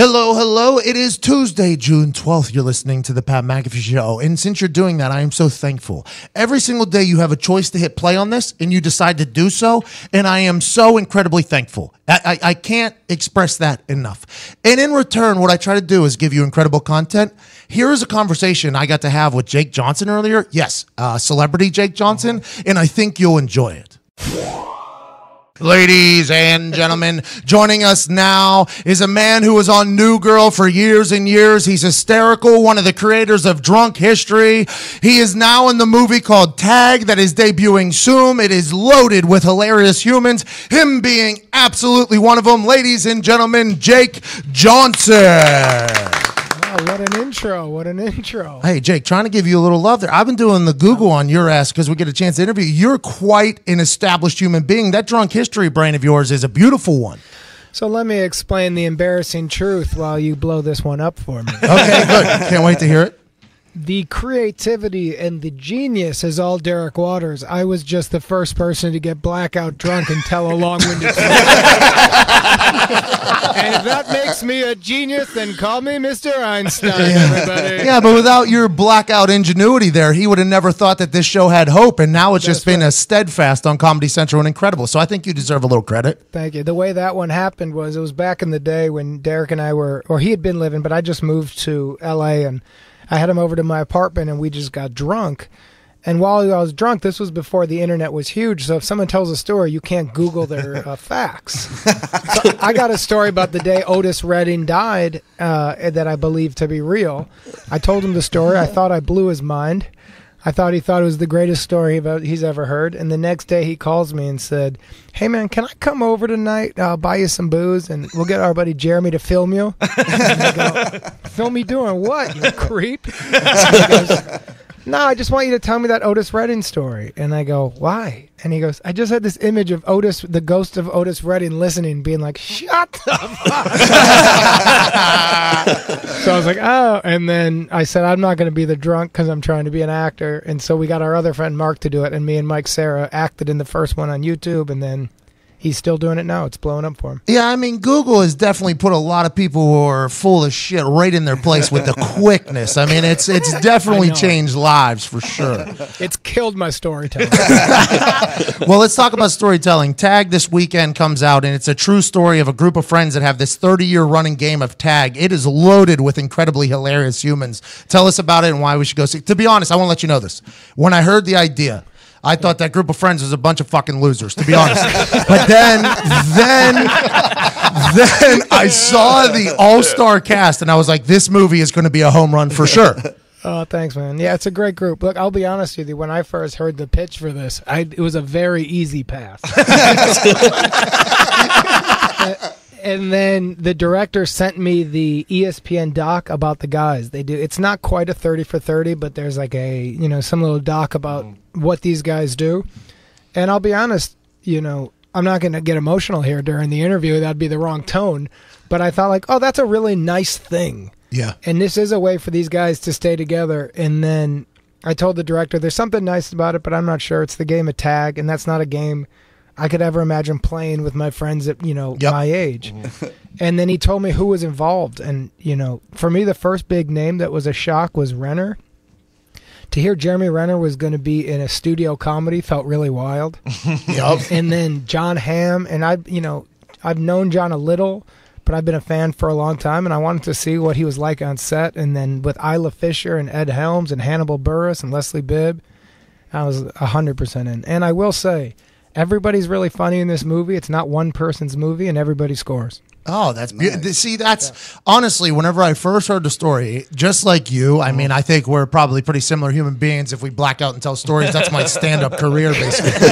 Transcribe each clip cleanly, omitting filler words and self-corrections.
Hello, hello. It is Tuesday, June 12th. You're listening to the Pat McAfee Show. And since you're doing that, I am so thankful. Every single day you have a choice to hit play on this, and you decide to do so. And I am so incredibly thankful. I can't express that enough. And in return, what I try to do is give you incredible content. Here is a conversation I got to have with Jake Johnson earlier. Yes, celebrity Jake Johnson. And I think you'll enjoy it. Ladies and gentlemen, joining us now is a man who was on New Girl for years and years. He's hysterical, one of the creators of Drunk History. He is now in the movie called Tag that is debuting soon. It is loaded with hilarious humans, him being absolutely one of them. Ladies and gentlemen, Jake Johnson. Wow, what an intro. What an intro. Hey, Jake, trying to give you a little love there. I've been doing the Google on your ass because we get a chance to interview you. You're quite an established human being. That Drunk History brain of yours is a beautiful one. So let me explain the embarrassing truth while you blow this one up for me. Okay, good. Can't wait to hear it. The creativity and the genius is all Derek Waters. I was just the first person to get blackout drunk and tell a long-winded story. And if that makes me a genius, then call me Mr. Einstein, everybody. Yeah, but without your blackout ingenuity there, he would have never thought that this show had hope, and now it's just been a steadfast on Comedy Central and incredible. So I think you deserve a little credit. Thank you. The way that one happened was it was back in the day when Derek and I were, or he had been living, but I just moved to L.A., and I had him over to my apartment, and we just got drunk. And while I was drunk, this was before the internet was huge, so if someone tells a story, you can't Google their facts. So I got a story about the day Otis Redding died that I believe to be real. I told him the story. I thought I blew his mind. I thought he thought it was the greatest story he's ever heard. And the next day he calls me and said, "Hey, man, can I come over tonight? I'll buy you some booze, and we'll get our buddy Jeremy to film you." And I go, "Film me doing what, you creep?" And he goes, "No, I just want you to tell me that Otis Redding story." And I go, "Why?" And he goes, "I just had this image of Otis, the ghost of Otis Redding, listening, being like, 'Shut the fuck!'" So I was like, "Oh." And then I said, "I'm not going to be the drunk because I'm trying to be an actor." And so we got our other friend Mark to do it, and me and Mike Sarah acted in the first one on YouTube, and then he's still doing it now. It's blowing up for him. Yeah, I mean, Google has definitely put a lot of people who are full of shit right in their place with the quickness. I mean, it's definitely changed lives for sure. It's killed my storytelling. Well, let's talk about storytelling. Tag this weekend comes out, and it's a true story of a group of friends that have this 30-year running game of tag. It is loaded with incredibly hilarious humans. Tell us about it and why we should go see. To be honest, I want to let you know this. When I heard the idea, I thought that group of friends was a bunch of fucking losers, to be honest. But then I saw the all-star cast, and I was like, this movie is going to be a home run for sure. Oh, thanks, man. Yeah, it's a great group. Look, I'll be honest with you. When I first heard the pitch for this, it was a very easy pass. And then the director sent me the ESPN doc about the guys. It's not quite a 30 for 30, but there's like some little doc about what these guys do. And I'll be honest, I'm not going to get emotional here during the interview. That'd be the wrong tone. But I thought like, oh, that's a really nice thing. Yeah. And this is a way for these guys to stay together. And then I told the director, there's something nice about it, but I'm not sure. It's the game of tag, and that's not a game I could ever imagine playing with my friends at, my age. And then he told me who was involved. And, for me, the first big name that was a shock was Renner. To hear Jeremy Renner was going to be in a studio comedy felt really wild. Yep. And then John Hamm, and I've known John a little, but I've been a fan for a long time, and I wanted to see what he was like on set. And then with Isla Fisher and Ed Helms and Hannibal Buress and Leslie Bibb, I was 100% in. And I will say, everybody's really funny in this movie. It's not one person's movie, and everybody scores. Oh, that's beautiful. Nice. See, that's honestly, whenever I first heard the story, just like you, I mean, I think we're probably pretty similar human beings. If we black out and tell stories, that's my stand-up career, basically.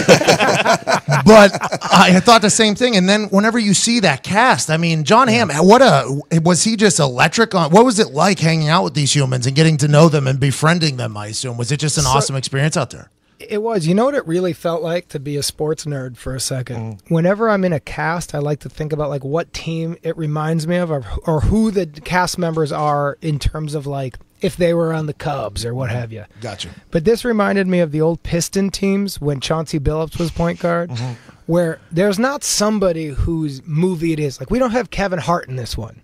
But I thought the same thing. And then whenever you see that cast, I mean, John Hamm, was he just electric? What was it like hanging out with these humans and getting to know them and befriending them, I assume? Was it just an awesome experience out there? It was. You know what it really felt like to be a sports nerd for a second? Whenever I'm in a cast, I like to think about like what team it reminds me of, or who the cast members are in terms of like if they were on the Cubs or what have you. Gotcha. But this reminded me of the old Piston teams when Chauncey Billups was point guard, where there's not somebody whose movie it is. Like we don't have Kevin Hart in this one.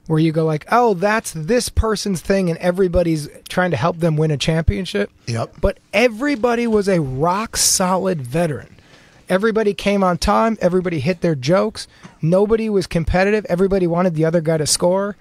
where you go like, oh, that's this person's thing, and everybody's trying to help them win a championship. Yep. But everybody was a rock-solid veteran. Everybody came on time. Everybody hit their jokes. Nobody was competitive. Everybody wanted the other guy to score.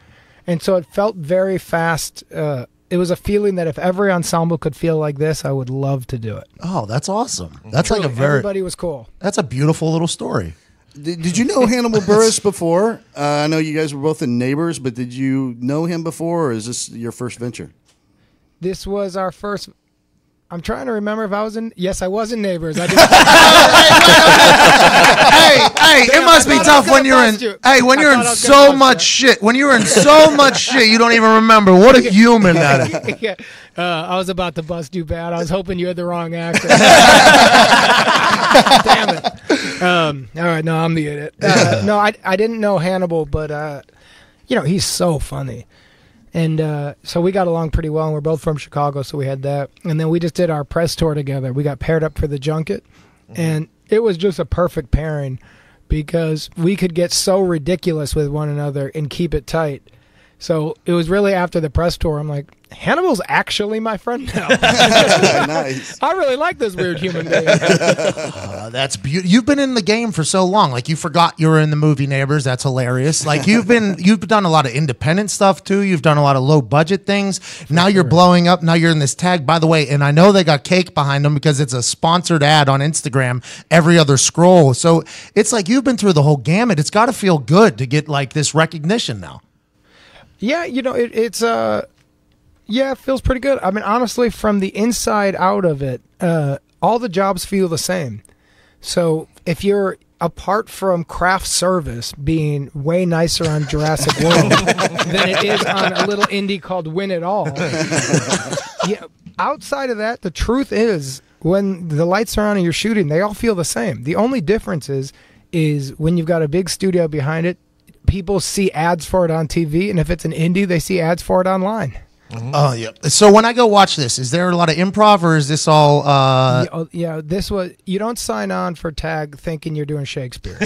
And so it felt very fast. It was a feeling that if every ensemble could feel like this, I would love to do it. Oh, that's awesome. That's Truly, like a very... Everybody was cool. That's a beautiful little story. Did you know Hannibal Buress before? I know you guys were both in Neighbors, but did you know him before, or is this your first venture? This was our first... I'm trying to remember if I was in... Yes, I was in Neighbors. I Hey, it must be tough when you're in... Hey, when you're in so much shit. When you're in so much shit, you don't even remember. What a human that is. Yeah. I was about to bust you bad. I was hoping you had the wrong actor. Damn it. All right, no, I'm the idiot. No, I didn't know Hannibal, but, he's so funny. And so we got along pretty well, and we're both from Chicago, so we had that. And then we just did our press tour together. We got paired up for the junket, and it was just a perfect pairing because we could get so ridiculous with one another and keep it tight. So it was really after the press tour, I'm like, Hannibal's actually my friend now. Nice. I really like this weird human being. That's beautiful. You've been in the game for so long. Like, you forgot you were in the movie Neighbors. That's hilarious. Like, you've done a lot of independent stuff too. You've done a lot of low budget things. Now you're blowing up. Now you're in this tag. By the way, and I know they got cake behind them because it's a sponsored ad on Instagram every other scroll. So it's like you've been through the whole gamut. It's got to feel good to get like this recognition now. Yeah, it feels pretty good. I mean, honestly, from the inside out of it, all the jobs feel the same. So if you're, apart from craft service being way nicer on Jurassic World than it is on a little indie called Win It All, outside of that, the truth is, when the lights are on and you're shooting, they all feel the same. The only difference is when you've got a big studio behind it, people see ads for it on TV, and if it's an indie, they see ads for it online. Oh, yeah. So when I go watch this, is there a lot of improv, or is this all... Yeah, this was... You don't sign on for tag thinking you're doing Shakespeare.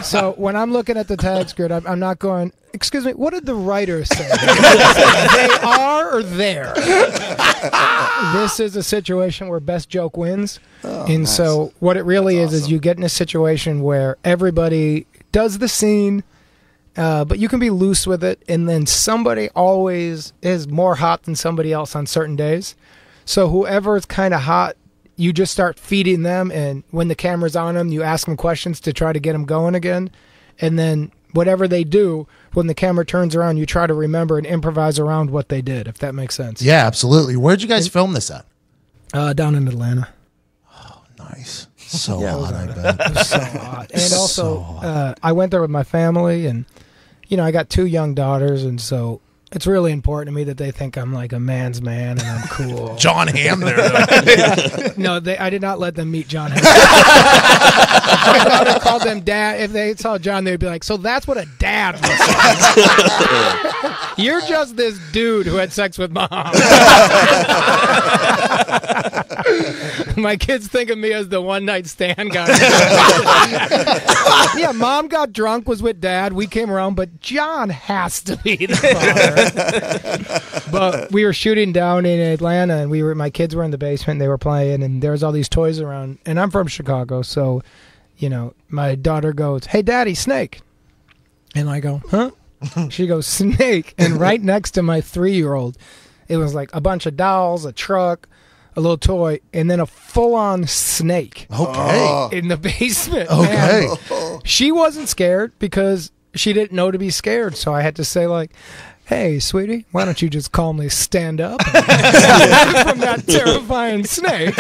So when I'm looking at the tag script, I'm not going, excuse me, what did the writer say? They are or there? This is a situation where best joke wins. And nice. So what it really is you get in a situation where everybody does the scene, but you can be loose with it, and then somebody always is more hot than somebody else on certain days. So whoever is kind of hot, you just start feeding them, and when the camera's on them, you ask them questions to try to get them going again. And then whatever they do, when the camera turns around, you try to remember and improvise around what they did, if that makes sense. Yeah, absolutely. Where'd you guys film this at? Down in Atlanta. Oh, nice. So hot, I bet. It was so hot. And also, I went there with my family, and, I got 2 young daughters, and so... It's really important to me that they think I'm like a man's man and I'm cool. John Hamm there. No, I did not let them meet John Hamm. I called them dad. If they saw John, they'd be like, so that's what a dad looks like. You're just this dude who had sex with mom. My kids think of me as the one-night stand guy. Yeah, mom got drunk, was with dad. We came around, but John has to be the father. But we were shooting down in Atlanta, and my kids were in the basement, and they were playing, and there was all these toys around. And I'm from Chicago, so my daughter goes, "Hey, Daddy, snake." And I go, "Huh?" She goes, "Snake." And right next to my 3-year-old, it was like a bunch of dolls, a truck, a little toy, and then a full-on snake. Okay. In the basement. Okay. Man. She wasn't scared because she didn't know to be scared, so I had to say, like, "Hey, sweetie, why don't you just calmly stand up from that terrifying snake?"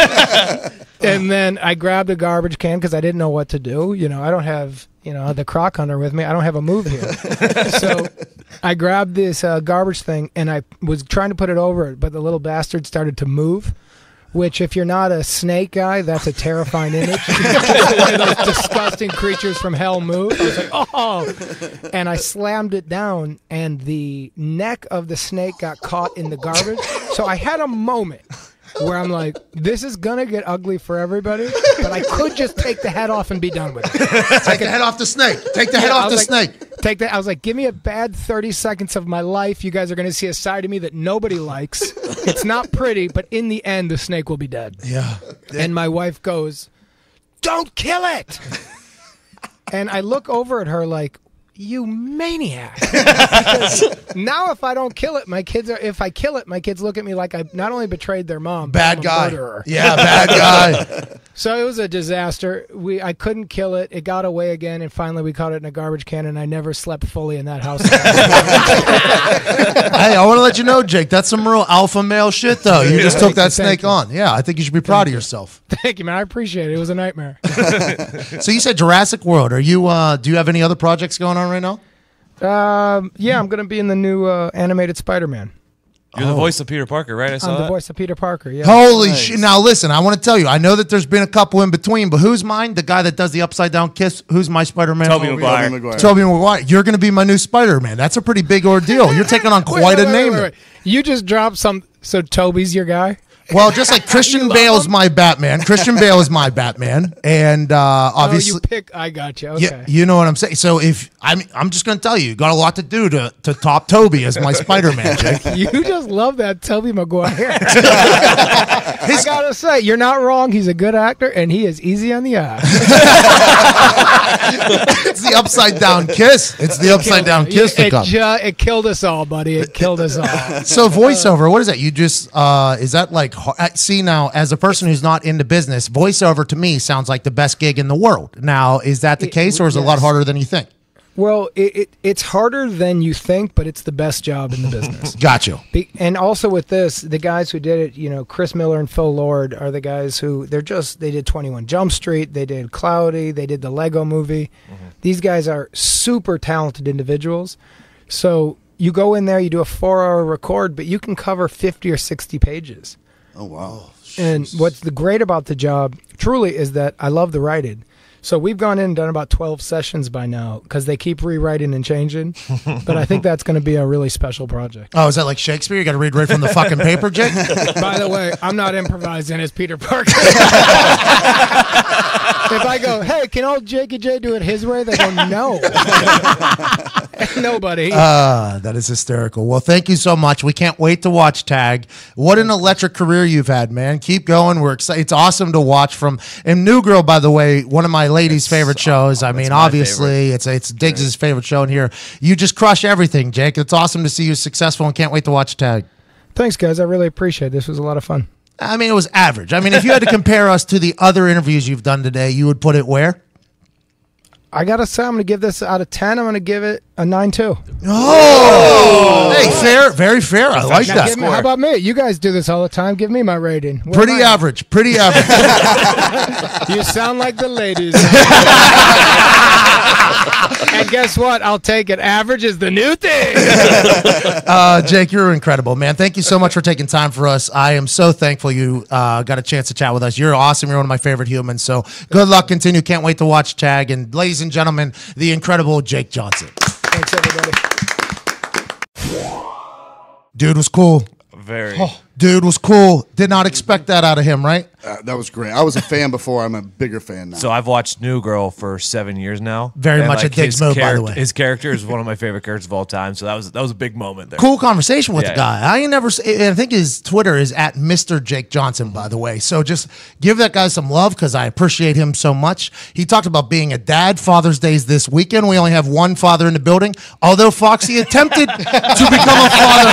And then I grabbed a garbage can because I didn't know what to do. I don't have, the croc hunter with me. I don't have a move here. So I grabbed this garbage thing, and I was trying to put it over it, but the little bastard started to move. Which, if you're not a snake guy, that's a terrifying image. One of those disgusting creatures from hell move. I was like, oh! And I slammed it down, and the neck of the snake got caught in the garbage. So I had a moment where I'm like, this is gonna get ugly for everybody, but I could just take the head off and be done with it. Take the head off the snake. Take the head off the snake. Take that. I was like, give me a bad 30 seconds of my life. You guys are going to see a side of me that nobody likes. It's not pretty, but in the end, the snake will be dead. Yeah. And my wife goes, don't kill it. And I look over at her like, you maniac. Because now if I don't kill it, if I kill it, my kids look at me like I not only betrayed their mom, but I'm a murderer. Yeah, bad guy. So it was a disaster. I couldn't kill it. It got away again, and finally we caught it in a garbage can, and I never slept fully in that house. Hey, I want to let you know, Jake, that's some real alpha male shit, though. You just took that snake on. Yeah, I think you should be proud of yourself. Thank you, man. I appreciate it. It was a nightmare. So you said Jurassic World. Are you? Do you have any other projects going on right now? Yeah, I'm going to be in the new animated Spider-Man. You're the voice of Peter Parker, right? I'm the voice of Peter Parker, yeah. Holy shit. Now, listen, I want to tell you, I know that there's been a couple in between, but who's mine? The guy that does the upside-down kiss? Who's my Spider-Man? Tobey Maguire. Tobey Maguire. You're going to be my new Spider-Man. That's a pretty big ordeal. You're taking on quite a name. Wait. You just dropped some... So Toby's your guy? Well, just like Christian Bale is my Batman. Christian Bale is my Batman, and obviously, you pick. I got you. Okay. Yeah, you know what I'm saying. So if I'm just going to tell you, got a lot to do to top Toby as my Spider-Man, Jake. You just love that Tobey Maguire. I gotta say, you're not wrong. He's a good actor, and he is easy on the eye. It's the upside down kiss. It's the upside down kiss. It killed us all, buddy. It killed us all. So voiceover, what is that? You just is that like? See, now as a person who's not into business, voiceover to me sounds like the best gig in the world. Now, is that the case, or is it a lot harder than you think? Well, it's harder than you think, but it's the best job in the business. Got you. And also with this, the guys who did it, Chris Miller and Phil Lord are the guys who they did 21 Jump Street, they did Cloudy, they did the Lego Movie. Mm-hmm. These guys are super talented individuals. So you go in there, you do a 4-hour record, but you can cover 50 or 60 pages. Oh, wow. And what's the great about the job, truly, is that I love the writing. So we've gone in and done about 12 sessions by now because they keep rewriting and changing. But I think that's going to be a really special project. Oh, is that like Shakespeare? You got to read right from the fucking paper, Jake? By the way, I'm not improvising as Peter Parker. If I go, hey, can old Jakey J do it his way? They go, no. Nobody. That is hysterical. Well, thank you so much. We can't wait to watch Tag. What an electric career you've had, man. Keep going. We're excited. It's awesome to watch from. And New Girl, by the way, one of my ladies' favorite shows. I mean, obviously, it's Diggs' favorite show in here. You just crush everything, Jake. It's awesome to see you successful, and can't wait to watch Tag. Thanks, guys. I really appreciate it. This was a lot of fun. I mean, it was average. I mean, if you had to compare us to the other interviews you've done today, you would put it where? I got to say, I'm going to give this out of 10. I'm going to give it a 9.2. Oh! Hey, fair. Very fair. I like that. How about me? You guys do this all the time. Give me my rating. Pretty average. Pretty average. You sound like the ladies. And guess what? I'll take it. Average is the new thing. Jake, you're incredible, man. Thank you so much for taking time for us. I am so thankful you got a chance to chat with us. You're awesome. You're one of my favorite humans. So good luck. Continue. Can't wait to watch Tag. And ladies and gentlemen, the incredible Jake Johnson. Thanks, everybody. Dude was cool. Very. Dude was cool. Did not expect that out of him, right? That was great. I was a fan before. I'm a bigger fan now. So I've watched New Girl for 7 years now. Very much a Diggs move, by the way. His character is one of my favorite characters of all time. So that was a big moment there. Cool conversation with the guy. I think his Twitter is at Mr. Jake Johnson, by the way. So just give that guy some love because I appreciate him so much. He talked about being a dad. Father's Day is this weekend. We only have one father in the building. Although Foxy attempted to become a father.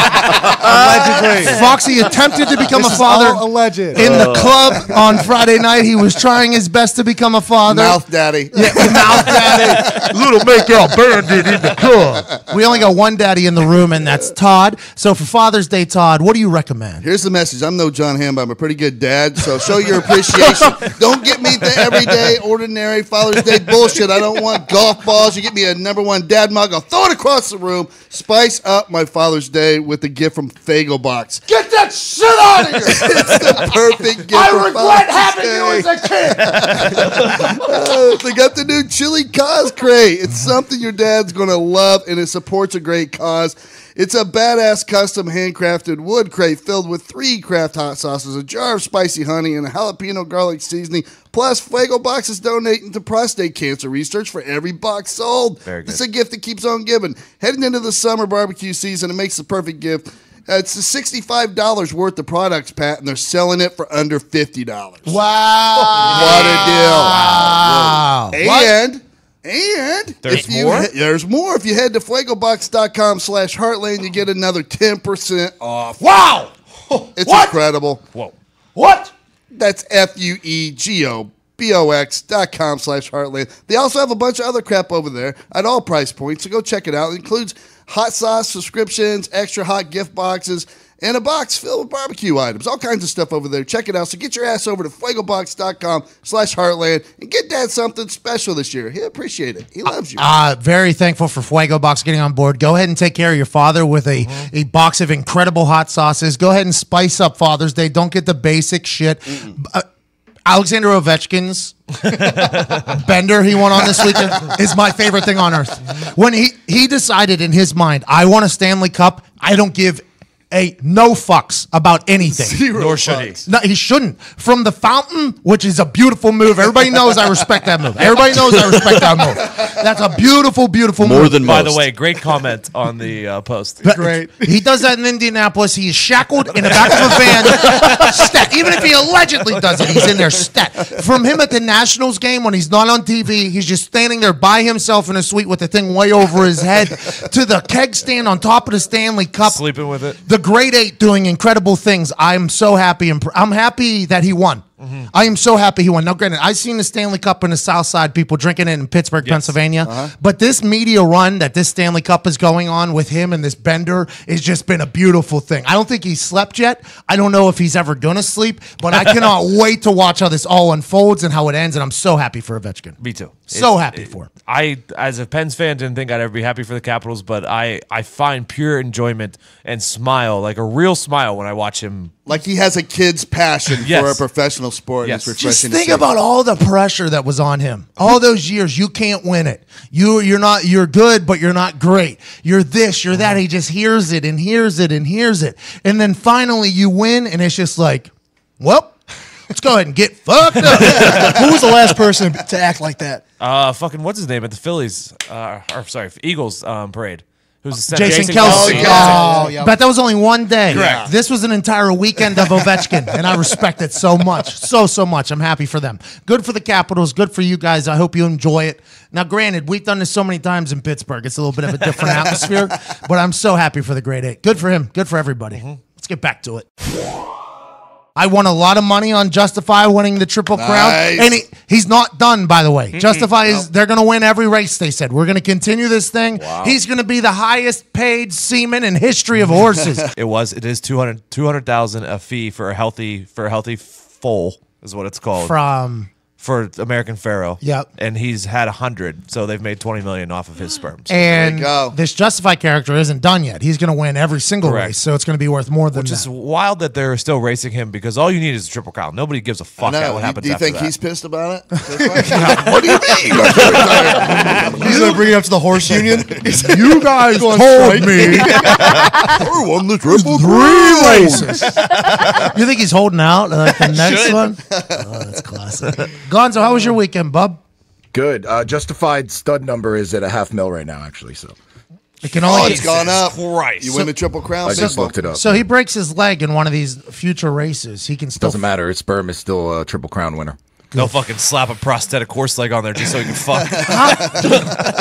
Allegedly. Foxy attempted to become a father alleged. In the club on Friday night. He was trying his best to become a father. Mouth daddy. Yeah, mouth daddy. Little makeout bandit in the club. We only got one daddy in the room, and that's Todd. So for Father's Day, Todd, what do you recommend? Here's the message. I'm no John Hamm, but I'm a pretty good dad, so show your appreciation. Don't get me the everyday, ordinary Father's Day bullshit. I don't want golf balls. You get me a #1 dad mug, I'll throw it across the room. Spice up my Father's Day with a gift from Fago Box. Get that Get shit out of here! It's the perfect gift. I for regret Father's having you as a kid. They got the new chili cause crate. It's something your dad's going to love, and it supports a great cause. It's a badass custom handcrafted wood crate filled with 3 Kraft hot sauces, a jar of spicy honey, and a jalapeno garlic seasoning. Plus, Fuego boxes donating to prostate cancer research for every box sold. Very good. It's a gift that keeps on giving. Heading into the summer barbecue season, it makes the perfect gift. It's $65 worth of products, Pat, and they're selling it for under $50. Wow. What a deal. Wow. And There's if you more? there's more. If you head to fuegobox.com/Heartland, you get another 10% off. Wow. It's What? incredible. Whoa. What? That's FUEGOBOX.com/Heartland. They also have a bunch of other crap over there at all price points, so go check it out. It includes hot sauce subscriptions, extra hot gift boxes, and a box filled with barbecue items. All kinds of stuff over there. Check it out. So get your ass over to fuegobox.com/Heartland and get Dad something special this year. He'll appreciate it. He loves you. Very thankful for Fuego Box getting on board. Go ahead and take care of your father with a box of incredible hot sauces. Go ahead and spice up Father's Day. Don't get the basic shit. Alexander Ovechkin's bender he won on this weekend is my favorite thing on earth. When he decided in his mind, I want a Stanley Cup, I don't give no fucks about anything. Nor should he. No, he shouldn't. From the fountain, which is a beautiful move. Everybody knows I respect that move. Everybody knows I respect that move. That's a beautiful, beautiful move. More than By most. the way, great comment on the post. Great. He does that in Indianapolis. He is shackled in the back of a van. Stat. Even if he allegedly does it, he's in there. Stat. From him at the Nationals game when he's not on TV, he's just standing there by himself in a suite with the thing way over his head, to the keg stand on top of the Stanley Cup. Sleeping with it. The grade 8 doing incredible things. I'm so happy. I'm happy that he won. I am so happy he won. Now, granted, I've seen the Stanley Cup in the South Side, people drinking it in Pittsburgh, Pennsylvania. But this media run that this Stanley Cup is going on with him and this bender has just been a beautiful thing. I don't think he's slept yet. I don't know if he's ever going to sleep, but I cannot wait to watch how this all unfolds and how it ends, and I'm so happy for Ovechkin. Me too. So happy for him. I, as a Pens fan, didn't think I'd ever be happy for the Capitals, but I find pure enjoyment and smile, like a real smile, when I watch him. Like he has a kid's passion for Yes. a professional sport. Yes. And it's refreshing Just to think see. about all the pressure that was on him. All those years, you can't win it. You're good, but you're not great. You're this, you're that. He just hears it and hears it and hears it. And then finally you win, and it's just like, well, let's go ahead and get fucked up. Who was the last person to act like that? Fucking what's his name at the Phillies? Eagles parade. Who's the center? Jason Kelce. Kelce. Oh, yeah. But that was only one day. Correct. This was an entire weekend of Ovechkin, and I respect it so much. So much. I'm happy for them. Good for the Capitals. Good for you guys. I hope you enjoy it. Now, granted, we've done this so many times in Pittsburgh. It's a little bit of a different atmosphere, but I'm so happy for the grade 8. Good for him. Good for everybody. Let's get back to it. I won a lot of money on Justify winning the Triple Crown. And he's not done, by the way. Justify is, they're going to win every race, they said. We're going to continue this thing. Wow. He's going to be the highest paid seaman in history of horses. It is 200,000 a fee for a healthy foal is what it's called. For American Pharaoh. Yep. And he's had 100, so they've made 20 million off of his sperms. And go. this Justify character isn't done yet. He's going to win every single race, so it's going to be worth more than Which that. is wild that they're still racing him, because all you need is a Triple Crown. Nobody gives a fuck No, what happens do you after think that. he's pissed about it? What do you mean? He's going to bring it up to the horse union. You guys told me I won the triple 3 races. You think he's holding out like the next one? Oh, that's classic. Gonzo, how was your weekend, bub? Good. Justified stud number is at $500,000 right now, actually. So It can only it's gone up. Christ. You win the Triple Crown. I just looked it up. So he breaks his leg in one of these future races. He can still Doesn't matter. His sperm is still a Triple Crown winner. They'll fucking slap a prosthetic horse leg on there just so he can fuck.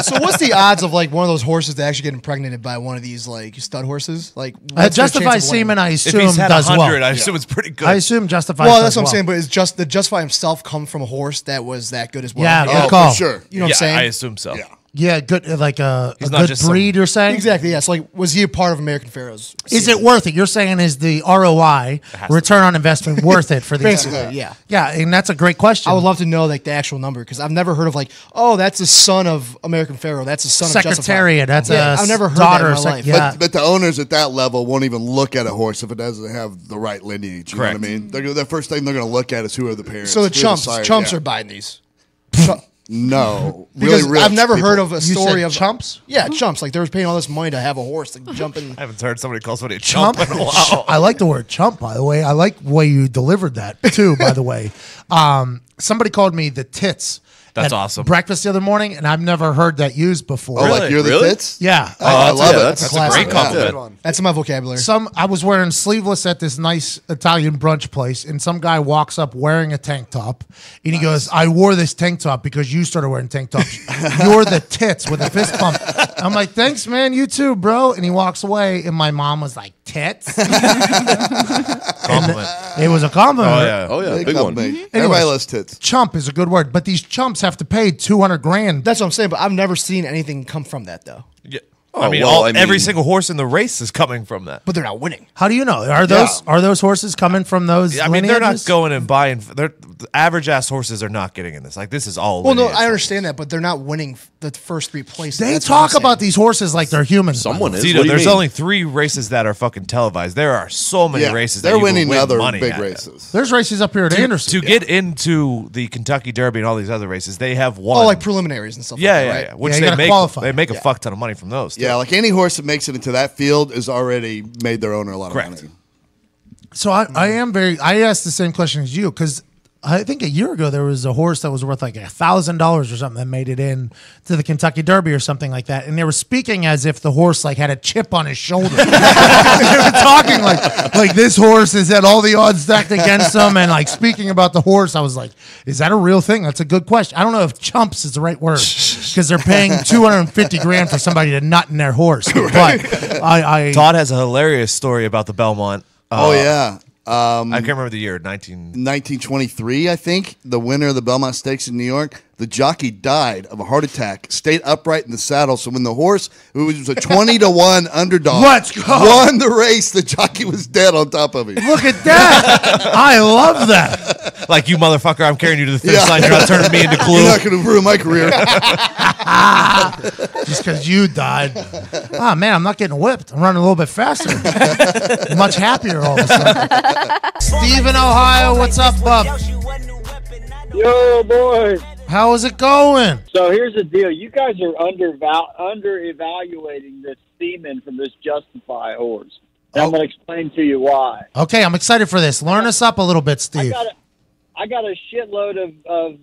So what's the odds of like one of those horses to actually get impregnated by one of these like stud horses? Like what's their Justify chance of winning? semen, I If assume, he's had does 100, well. I assume it's pretty good. I assume Justify. Well, does that's what I'm well. saying. But is the Justify himself come from a horse that was that good as well? Yeah, Oh, good call. for sure. You know what I'm yeah, saying? I assume so. Yeah. Yeah, good, like a not good just some- breed. You're saying Exactly. Yeah. So like, was he a part of American Pharaohs? Is it worth it? You're saying is the ROI, return on investment, worth it for these? Basically, yeah. Yeah, and that's a great question. I would love to know like the actual number because I've never heard of like, oh, that's the son of American Pharaoh. That's the son of Secretariat. Justified. That's a I've never heard daughter. that in my life. Yeah. But the owners at that level won't even look at a horse if it doesn't have the right lineage. You know what I mean? The first thing they're going to look at is who are the parents. So the who are chumps sires. are buying these. No, Because really rich I've never people. heard of a You story said of chumps. Yeah, chumps. Like they were paying all this money to have a horse to jump in. I haven't heard somebody call somebody a Chump. chump in a while. I like the word chump, by the way. I like the way you delivered that too. By the way, somebody called me the tits. That's at awesome. Breakfast the other morning, and I've never heard that used before. Oh, like you're the Really? tits? Yeah. I love it. That's That's a great compliment. Yeah. That's in my vocabulary. I was wearing sleeveless at this nice Italian brunch place, and some guy walks up wearing a tank top, and he goes, "I wore this tank top because you started wearing tank tops. You're the tits," with a fist bump. I'm like, "Thanks, man. You too, bro." And he walks away, and my mom was like, "Tits." Compliment. It was a compliment. Oh yeah. Oh, yeah. Big Big one. company. Everybody Anyways. loves tits. Chump is a good word, but these chumps have to pay $200,000. That's what I'm saying. But I've never seen anything come from that though. Yeah. Oh, I mean, well, every single horse in the race is coming from that. But they're not winning. How do you know? Are those horses coming from those? I mean, they're not lineages? going and buying. They're average ass horses are not getting in this. Like this is all. Well, no, lineage. I understand that, but they're not winning the first three places. They That's what I'm talk about saying. these horses like they're humans. by the Someone way. is. Tito, What do you there's mean? only 3 races that are fucking televised. There are so many Yeah, races. they're that you can winning win other money big at. races. There's races up here at Anderson. To get into the Kentucky Derby and all these other races, they have one. Oh, like preliminaries and stuff. yeah, like yeah, that, yeah. right? Which Yeah, you they gotta make. qualify. They make a fuck ton of money from those. too. Yeah, like any horse that makes it into that field has already made their owner a lot Correct. of money. So I asked the same question as you because I think a year ago there was a horse that was worth like $1,000 or something that made it in to the Kentucky Derby or something like that, and they were speaking as if the horse like had a chip on his shoulder. They were talking like this horse has had all the odds stacked against him, and like speaking about the horse, I was like, is that a real thing? That's a good question. I don't know if chumps is the right word because they're paying $250,000 for somebody to nut in their horse, but I Todd has a hilarious story about the Belmont. Oh, yeah. I can't remember the year. 1923, I think, the winner of the Belmont Stakes in New York, the jockey died of a heart attack, stayed upright in the saddle. So when the horse, who was a 20-1 underdog, Let's go. won the race, the jockey was dead on top of him. look at that. I love that. Like, you motherfucker, I'm carrying you to the finish Yeah. line. You're not turning me into You're Clue. not going to ruin my career. Just because you died. Ah, man, I'm not getting whipped. I'm running a little bit faster. Much happier all of a sudden. Steve in Ohio, what's up, bub? Yo, boys. How is it going? So here's the deal. You guys are under-evaluating this semen from this Justify horse. And I'm going to explain to you why. Okay, I'm excited for this. Learn us up a little bit, Steve. I got a shitload of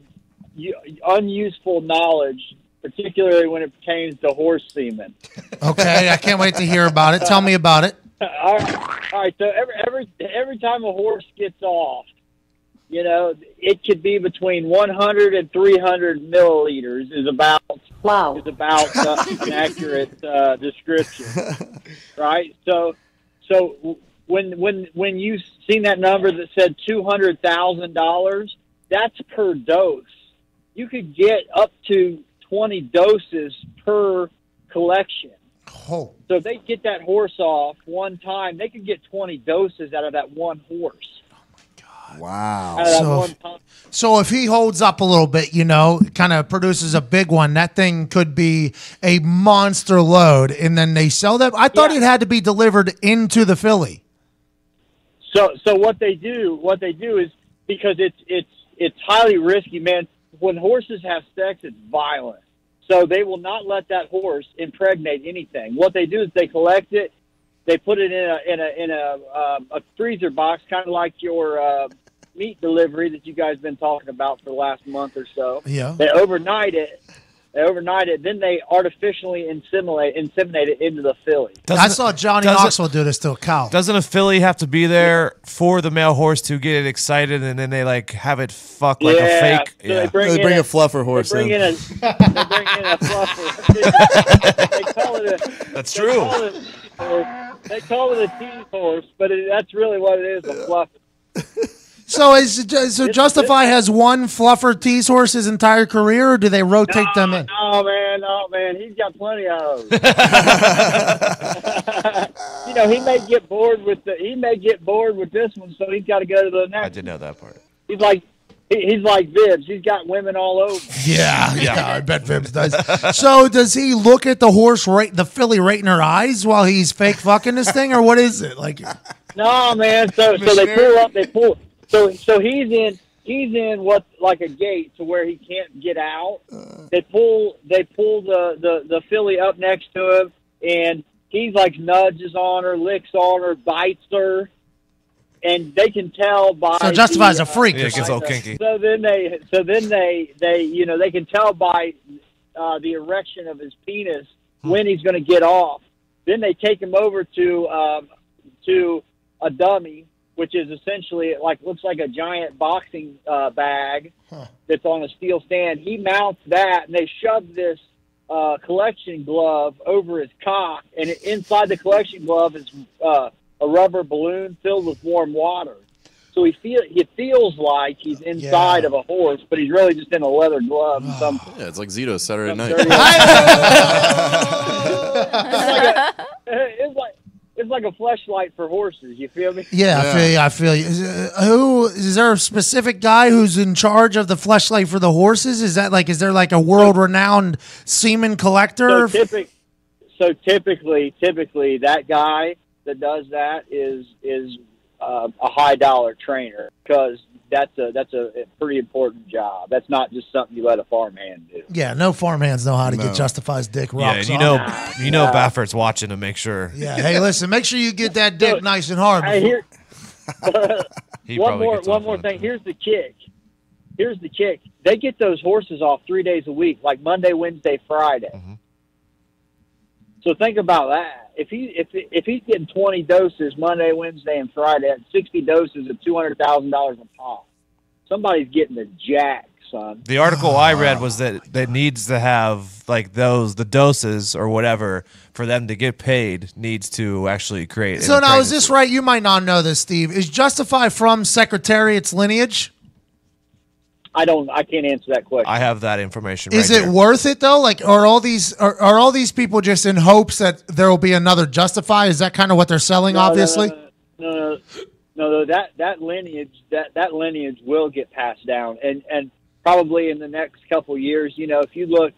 unuseful knowledge, particularly when it pertains to horse semen. Okay, I can't wait to hear about it. Tell me about it. All right. So every time a horse gets off, you know, it could be between 100 and 300 milliliters is about an accurate description, right? So when you seen that number that said $200,000, that's per dose. You could get up to 20 doses per collection. Oh, So if they get that horse off one time, they could get 20 doses out of that one horse. Wow. Out of that So- one time. so if he holds up a little bit, you know, kind of produces a big one, that thing could be a monster load, and then they sell them. I thought Yeah. it had to be delivered into the Philly. So what they do is because it's highly risky, man. When horses have sex, it's violent. So they will not let that horse impregnate anything. What they do is they collect it, they put it in a freezer box, kind of like your meat delivery that you guys been talking about for the last month or so. Yeah. They overnight it. Then they artificially inseminate it into the filly. I saw Johnny doesn't- Knoxville do this to a cow. Doesn't a filly have to be there for the male horse to get it excited, and then they like have it fuck like a fake? So they bring They bring in a fluffer horse They bring in. in a fluffer. They call it a. That's they true. call it a- They call it a tease horse, but that's really what it is—a fluffer. So Justify has one fluffer tease horse his entire career, or do they rotate them in? Oh man, he's got plenty of those. He may get bored with this one, so he's got to go to the next. I did know that part. He's like Vibbs. He's got women all over. Yeah, I bet Vibbs does. So does he look at the horse the filly right in her eyes while he's fake fucking this thing, or what is it like? No, man. So they pull. So he's in what's like a gate to where he can't get out. They pull the filly up next to him, and he's like nudges on her, licks on her, bites her. And they can tell by so Justify's a freak. Yeah, it gets all kinky. So then they can tell by the erection of his penis when he's going to get off. Then they take him over to a dummy, which is essentially looks like a giant boxing bag that's on a steel stand. He mounts that, and they shove this collection glove over his cock, and inside the collection glove is a rubber balloon filled with warm water. So he feels like he's inside of a horse, but he's really just in a leather glove. Yeah, it's like Zito's Saturday night. It's like a fleshlight for horses. You feel me? Yeah. I feel you. Is there a specific guy who's in charge of the fleshlight for the horses? Is there a world-renowned semen collector? So typically, that guy that does that is a high-dollar trainer, because that's a pretty important job. That's not just something you let a farmhand do. Yeah, no farmhands know how to get Justify's dick rocks. Yeah, and you know Baffert's watching to make sure. Yeah, hey, listen, make sure you get that dick nice and hard. One more thing. Here's the kick. They get those horses off 3 days a week, like Monday, Wednesday, Friday. Mm-hmm. So think about that. If he's getting 20 doses Monday, Wednesday, and Friday, that's 60 doses at $200,000 a pop. Somebody's getting the jack, son. The article I read was that needs to have the doses or whatever for them to get paid needs to actually create. So now, is this right? You might not know this, Steve. Is Justify from Secretariat's lineage? I can't answer that question. I have that information. Is it worth it though? Are all these people just in hopes that there will be another Justify? Is that kind of what they're selling? Obviously. No. That lineage will get passed down, and probably in the next couple years. If you look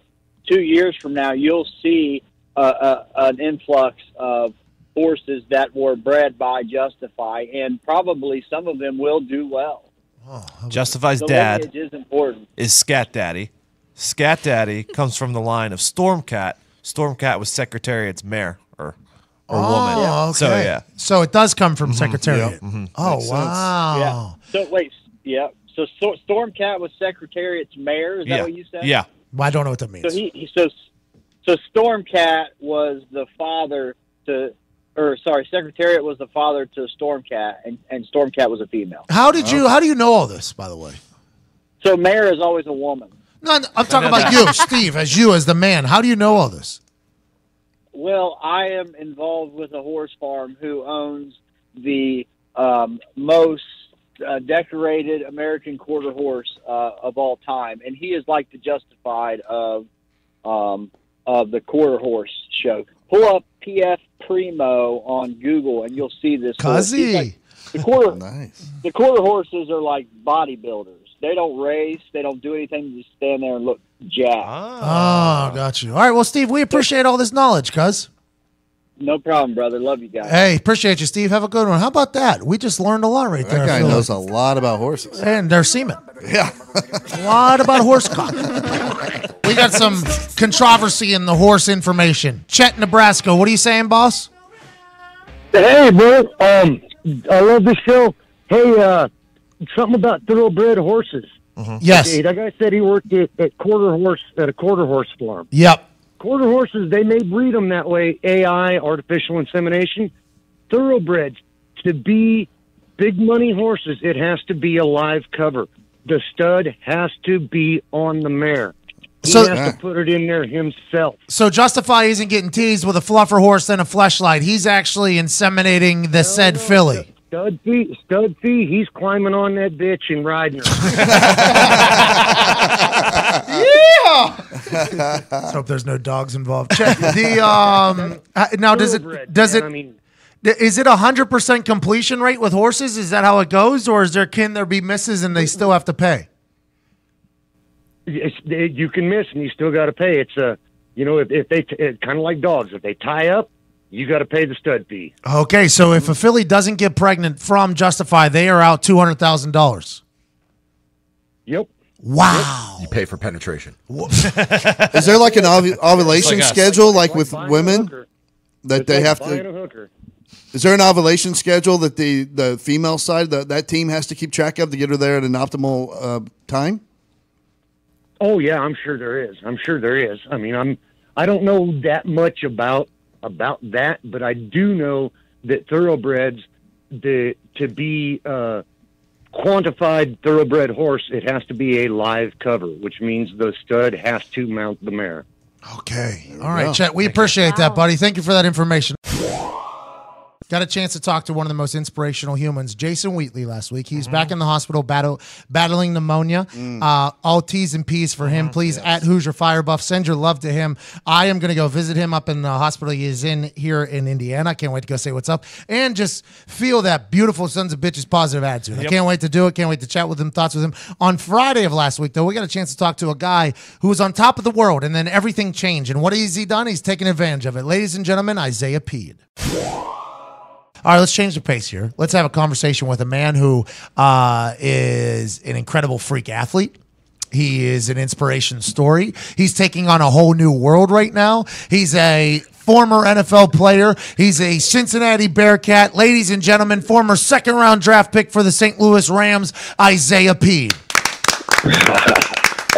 2 years from now, you'll see an influx of horses that were bred by Justify, and probably some of them will do well. Justify's dad is Scat Daddy. Scat Daddy comes from the line of Stormcat. Stormcat was Secretariat's mayor or woman. Okay. So yeah. So it does come from Secretariat. Yep. Mm-hmm. Oh, Makes wow. Yeah. So wait, yeah. So Stormcat was Secretariat's mayor. Is that what you said? Yeah. Well, I don't know what that means. So Stormcat was the father to. Secretariat was the father to Stormcat, and Stormcat was a female. How do you know all this, by the way? So mayor is always a woman. No, I'm talking about you, Steve, as the man. How do you know all this? Well, I am involved with a horse farm who owns the most decorated American quarter horse of all time, and he is like the Justified of the quarter horse show. Pull up PF Primo on Google, and you'll see this. Cuzzy. The quarter horses are like bodybuilders. They don't race. They don't do anything. They just stand there and look jacked. Oh, got you. All right, well, Steve, we appreciate all this knowledge, cuz. No problem, brother. Love you guys. Hey, appreciate you, Steve. Have a good one. How about that? We just learned a lot right there. That guy knows a lot about horses. And their semen. Yeah. A lot about horse cock. We got some controversy in the horse information. Chet, Nebraska. What are you saying, boss? Hey, bro. I love this show. Hey, something about thoroughbred horses. Mm-hmm. Yes. Okay, that guy said he worked at a quarter horse farm. Yep. Quarter horses, they may breed them that way, AI, artificial insemination. Thoroughbreds, to be big money horses, it has to be a live cover. The stud has to be on the mare. He has to put it in there himself. So Justify isn't getting teased with a fluffer horse and a fleshlight. He's actually inseminating the said filly. Stud fee, he's climbing on that bitch and riding her. Let's hope there's no dogs involved. Check the now is it 100% completion rate with horses? Is that how it goes, or can there be misses and they still have to pay? You can miss and you still got to pay. It's if they kind of like dogs, if they tie up, you got to pay the stud fee. Okay, so if a filly doesn't get pregnant from Justify, they are out $200,000. Yep. Wow. You pay for penetration. Is there like an ovulation schedule, like with women, that they have to? Is there an ovulation schedule that the female side that team has to keep track of to get her there at an optimal time? Oh yeah, I'm sure there is. I mean, I don't know that much about that, but I do know that thoroughbreds, to be quantified thoroughbred horse, it has to be a live cover, which means the stud has to mount the mare. Okay. All right, Chet. We appreciate that, buddy. Thank you for that information. Got a chance to talk to one of the most inspirational humans, Jason Wheatley, last week. He's back in the hospital battling pneumonia. All T's and P's for him. Please, at Hoosier Firebuff, send your love to him. I am going to go visit him up in the hospital he is in here in Indiana. I can't wait to go say what's up and just feel that beautiful sons of bitches positive attitude. I can't wait to do it. Can't wait to chat with him, thoughts with him. On Friday of last week, though, we got a chance to talk to a guy who was on top of the world, and then everything changed. And what has he done? He's taken advantage of it. Ladies and gentlemen, Isaiah Pead. All right, let's change the pace here. Let's have a conversation with a man who is an incredible freak athlete. He is an inspiration story. He's taking on a whole new world right now. He's a former NFL player. He's a Cincinnati Bearcat. Ladies and gentlemen, former second-round draft pick for the St. Louis Rams, Isaiah Pead. Hey,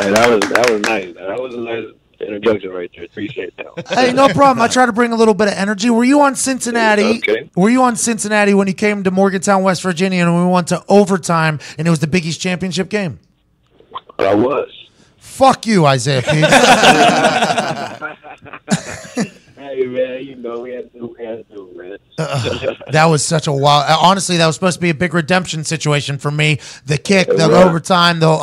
that was nice. That was a nice introduction right there. Appreciate that. Hey, no problem. I try to bring a little bit of energy. Were you on Cincinnati? Okay. Were you on Cincinnati when you came to Morgantown, West Virginia, and we went to overtime, and it was the Big East championship game? I was. Fuck you, Isaiah Pead. Hey, man, we had to, man. That was such a wild. Honestly, that was supposed to be a big redemption situation for me. The kick, the overtime, the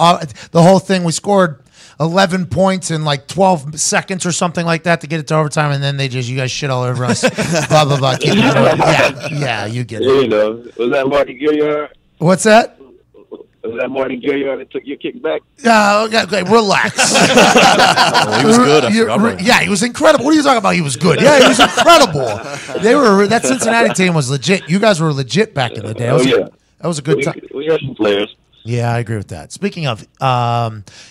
whole thing. We scored 11 points in like 12 seconds or something like that to get it to overtime, and then you guys shit all over us. Blah, blah, blah. Yeah, you get it. You know, was that Marty Gilliard? What's that? Was that Marty Gilliard that took your kick back? Okay, relax. He was good. Yeah, he was incredible. What are you talking about? He was good. Yeah, he was incredible. That Cincinnati team was legit. You guys were legit back in the day. That was a good time. We had some players. Yeah, I agree with that. Speaking of,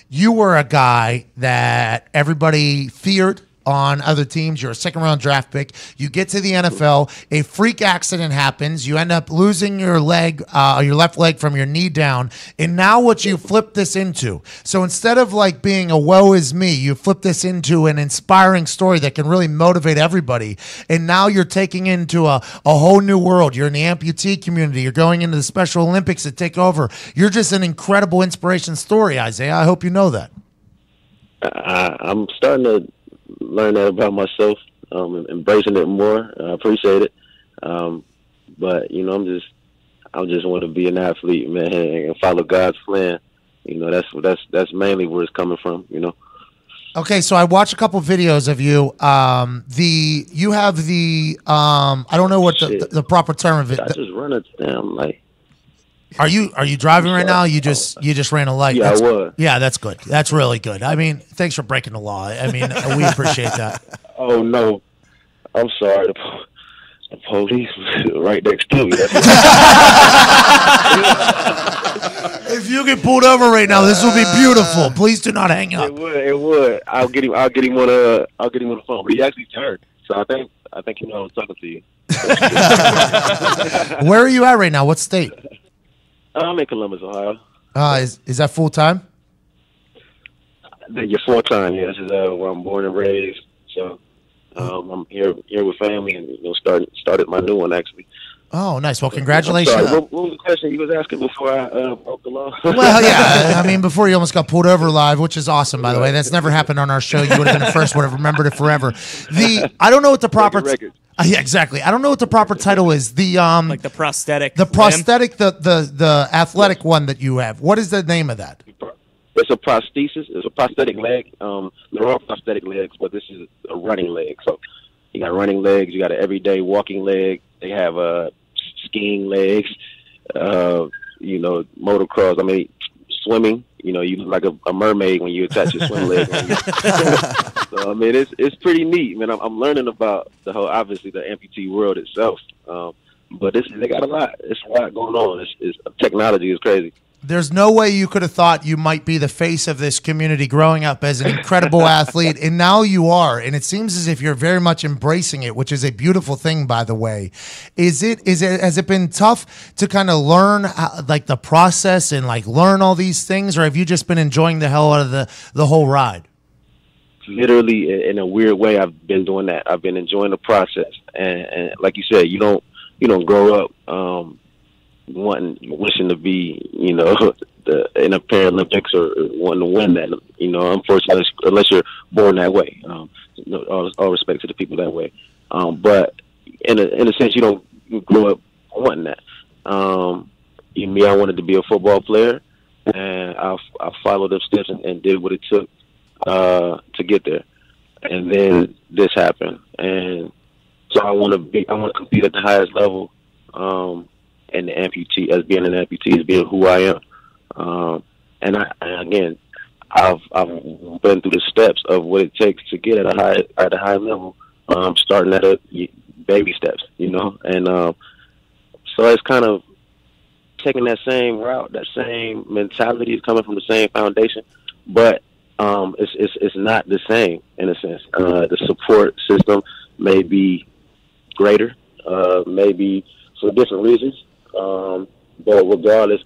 you were a guy that everybody feared on other teams. You're a second-round draft pick. You get to the NFL. A freak accident happens. You end up losing your leg, your left leg from your knee down. And now what you flip this into. So instead of like being a woe is me, you flip this into an inspiring story that can really motivate everybody. And now you're taking into a whole new world. You're in the amputee community. You're going into the Special Olympics to take over. You're just an incredible inspiration story, Isaiah. I hope you know that. I'm starting to learn that about myself, embracing it more. I appreciate it. But you know, I just want to be an athlete, man, and follow God's plan. You know, that's mainly where it's coming from, you know. Okay, so I watched a couple videos of you. You have the I don't know what the proper term of it. I just run it down like. Are you driving right now? You just ran a light. Yeah, I was. Yeah, that's good. That's really good. I mean, thanks for breaking the law. I mean, we appreciate that. Oh no, I'm sorry. The police right next to me. If you get pulled over right now, this will be beautiful. Please do not hang up. It would. I'll get him on the phone. But he actually turned. So I think he knows I was talking to you. Where are you at right now? What state? I'm in Columbus, Ohio. Is that full time? You're full time. Yeah, this is where I'm born and raised. So I'm here with family, and started my new one actually. Oh, nice. Well, I'm congratulations. sorry, what was the question you was asking before I broke the law? Well, yeah. I mean, before you almost got pulled over live, which is awesome, by the way. That's never happened on our show. You would have been the first, would have remembered it forever. I don't know what the proper. Yeah, exactly. I don't know what the proper title is. Like the prosthetic. The athletic one that you have. What is the name of that? It's a prosthesis. It's a prosthetic leg. They're all prosthetic legs, but this is a running leg. So you got running legs. You got an everyday walking leg. They have skiing legs. Motocross. I mean, swimming. You look like a mermaid when you attach your swim leg. So I mean, it's pretty neat, man. I'm learning about the amputee world itself. But they got a lot. It's a lot going on. Technology is crazy. There's no way you could have thought you might be the face of this community growing up as an incredible athlete, and now you are. And it seems as if you're very much embracing it, which is a beautiful thing, by the way. Has it been tough to kind of learn the process and learn all these things, or have you just been enjoying the hell out of the whole ride? Literally, in a weird way, I've been doing that. I've been enjoying the process, and like you said, you don't grow up wishing to be, in a Paralympics or wanting to win that. Unfortunately, unless you're born that way. All respect to the people that way. But in a sense, you don't grow up wanting that. I wanted to be a football player, and I followed them steps and did what it took to get there. And then this happened, and so I want to compete at the highest level. And the amputee, as being an amputee, as being who I am. I've been through the steps of what it takes to get at a high level, starting at baby steps, and so it's kind of taking that same route, that same mentality is coming from the same foundation, but it's not the same in a sense. The support system may be greater, maybe for different reasons. But regardless,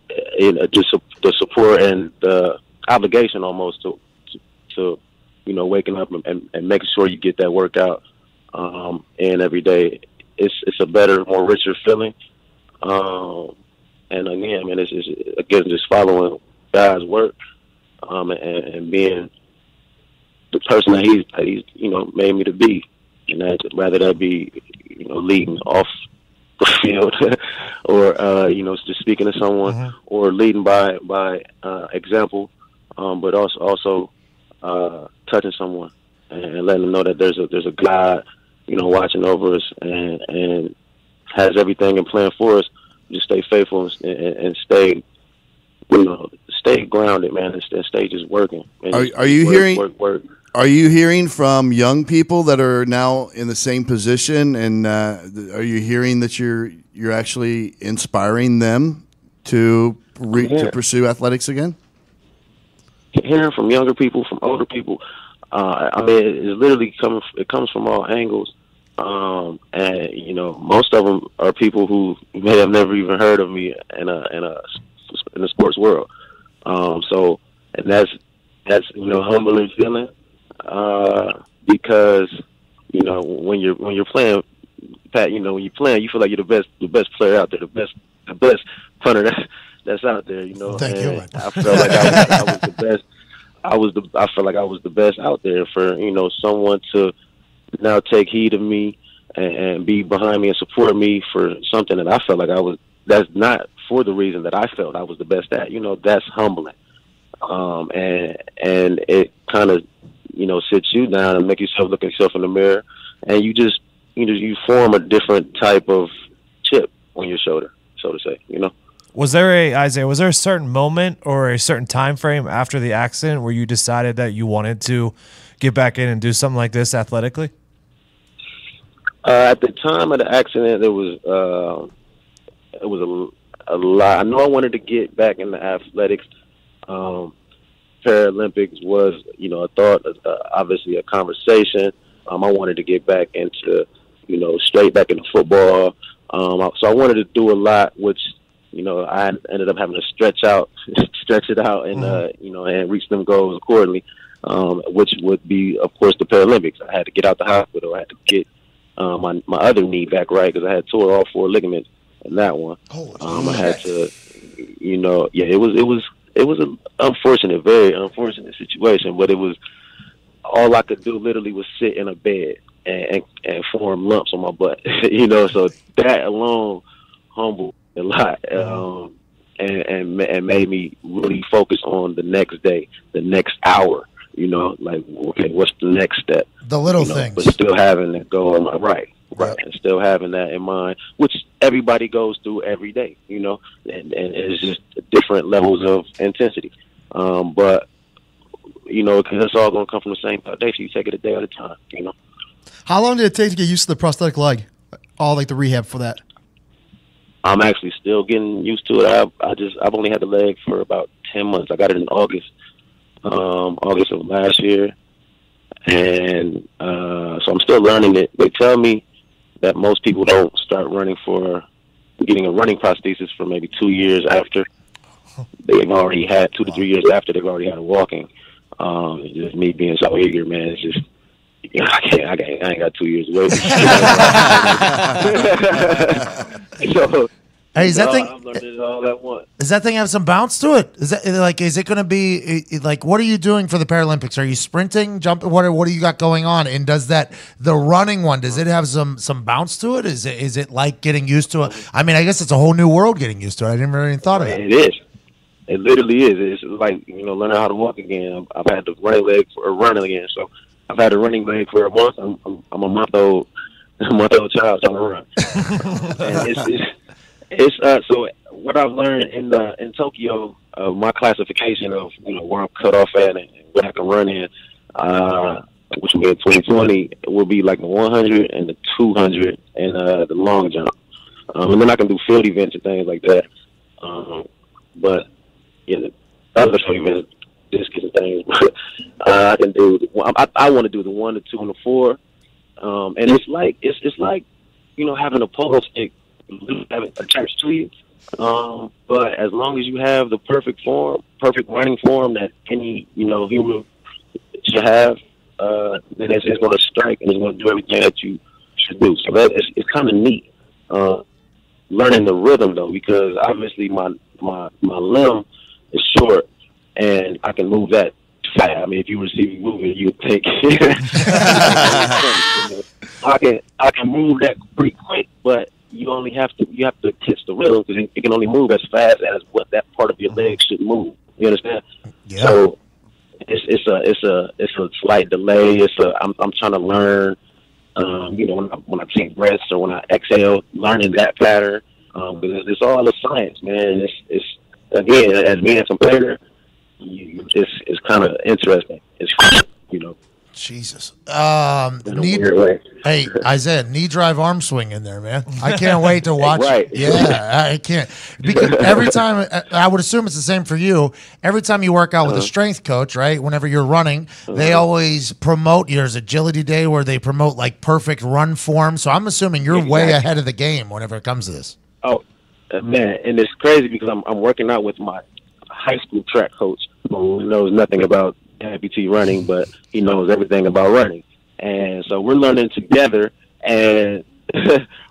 the support and the obligation almost to waking up and making sure you get that workout and every day, it's a better, more richer feeling. And again, man, it's just following God's work and being the person that he's made me to be, and rather that be leading off the field or just speaking to someone or leading by example, but also touching someone and letting them know that there's a God watching over us and has everything in plan for us. Just stay faithful and stay grounded, man, and stay just working. Are you hearing work? Are you hearing from young people that are now in the same position, and are you hearing that you're actually inspiring them to pursue athletics again? Hearing from younger people, from older people, I mean, it's literally comes from all angles, and most of them are people who may have never even heard of me in the sports world. And that's humbling feeling. Because when you're playing, Pat, when you're playing, you feel like you're the best player out there, the best punter that's out there. Thank you. I felt like I was the best. I felt like I was the best out there for someone to now take heed of me and be behind me and support me for something that I felt like I was. That's not for the reason that I felt I was the best at. That's humbling. And it kind of sits you down and make yourself look at yourself in the mirror, and you just you form a different type of chip on your shoulder, so to say. Was there a certain moment or a certain time frame after the accident where you decided that you wanted to get back in and do something like this athletically? At the time of the accident, it was a lot. I know I wanted to get back into athletics. Paralympics was, a thought, obviously a conversation. I wanted to get back into, straight back into football. So I wanted to do a lot, which, I ended up having to stretch it out and, and reach them goals accordingly, which would be, of course, the Paralympics. I had to get out the hospital. I had to get my other knee back right because I had tore all 4 ligaments in that one. I had to, it was an unfortunate, very unfortunate situation, but it was all I could do literally was sit in a bed and form lumps on my butt, so that alone humbled a lot, and made me really focus on the next day, the next hour, like, okay, what's the next step? The little things. But still having that goal, right, and still having that in mind, which everybody goes through every day, and it's just different levels of intensity. But, because it's all going to come from the same foundation. You take it a day at a time, How long did it take to get used to the prosthetic leg? All like the rehab for that? I'm actually still getting used to it. I've only had the leg for about 10 months. I got it in August of last year. And so I'm still learning it. They tell me that most people don't start getting a running prosthesis for maybe 2 years after. They've already had 2 to 3 years after they've already had a walking. Just me being so eager, man. It's just, I ain't got 2 years to wait. So, hey, is that thing? I'm learning it all at once. Does that thing have some bounce to it? Is it going to be like? What are you doing for the Paralympics? Are you sprinting, jumping? What do you got going on? And does the running one? Does it have some bounce to it? Is it like getting used to it? I mean, I guess it's a whole new world getting used to it. I never even thought of it. It is. It literally is. It's like learning how to walk again. I've had the running leg for running again. So I've had a running leg for a month. I'm a month old child trying to run. And it's so what I've learned in Tokyo, my classification of where I'm cut off at and what I can run in, which will be in 2020, will be like the 100 and the 200 and the long jump, and then I can do field events and things like that. But the other field events, discus and things, I can do. I want to do the 1, the 2, and the 4, and it's like having a polo stick. Have it attached to you, but as long as you have the perfect running form that any human should have, then it's going to strike and it's going to do everything that you should do. So it's kind of neat learning the rhythm though, because obviously my limb is short and I can move that fast. I mean, if you were to see me moving, you'd think I can move that pretty quick, but you have to catch the rhythm because it can only move as fast as what that part of your leg should move. You understand? Yeah. So it's a slight delay. I'm trying to learn. When I take breaths or when I exhale, learning that pattern. Because it's all a science, man. It's again, as being a competitor, it's kind of interesting. It's Jesus. Hey, Isaiah, knee drive arm swing in there, man. I can't wait to watch. Right. Yeah, I can't. Because every time, I would assume it's the same for you. Every time you work out with a strength coach, right? Whenever you're running, they always promote, there's agility day where they promote like perfect run form. So I'm assuming you're way ahead of the game whenever it comes to this. Oh, man. And it's crazy because I'm working out with my high school track coach who knows nothing about amputee running, but he knows everything about running. And so we're learning together, and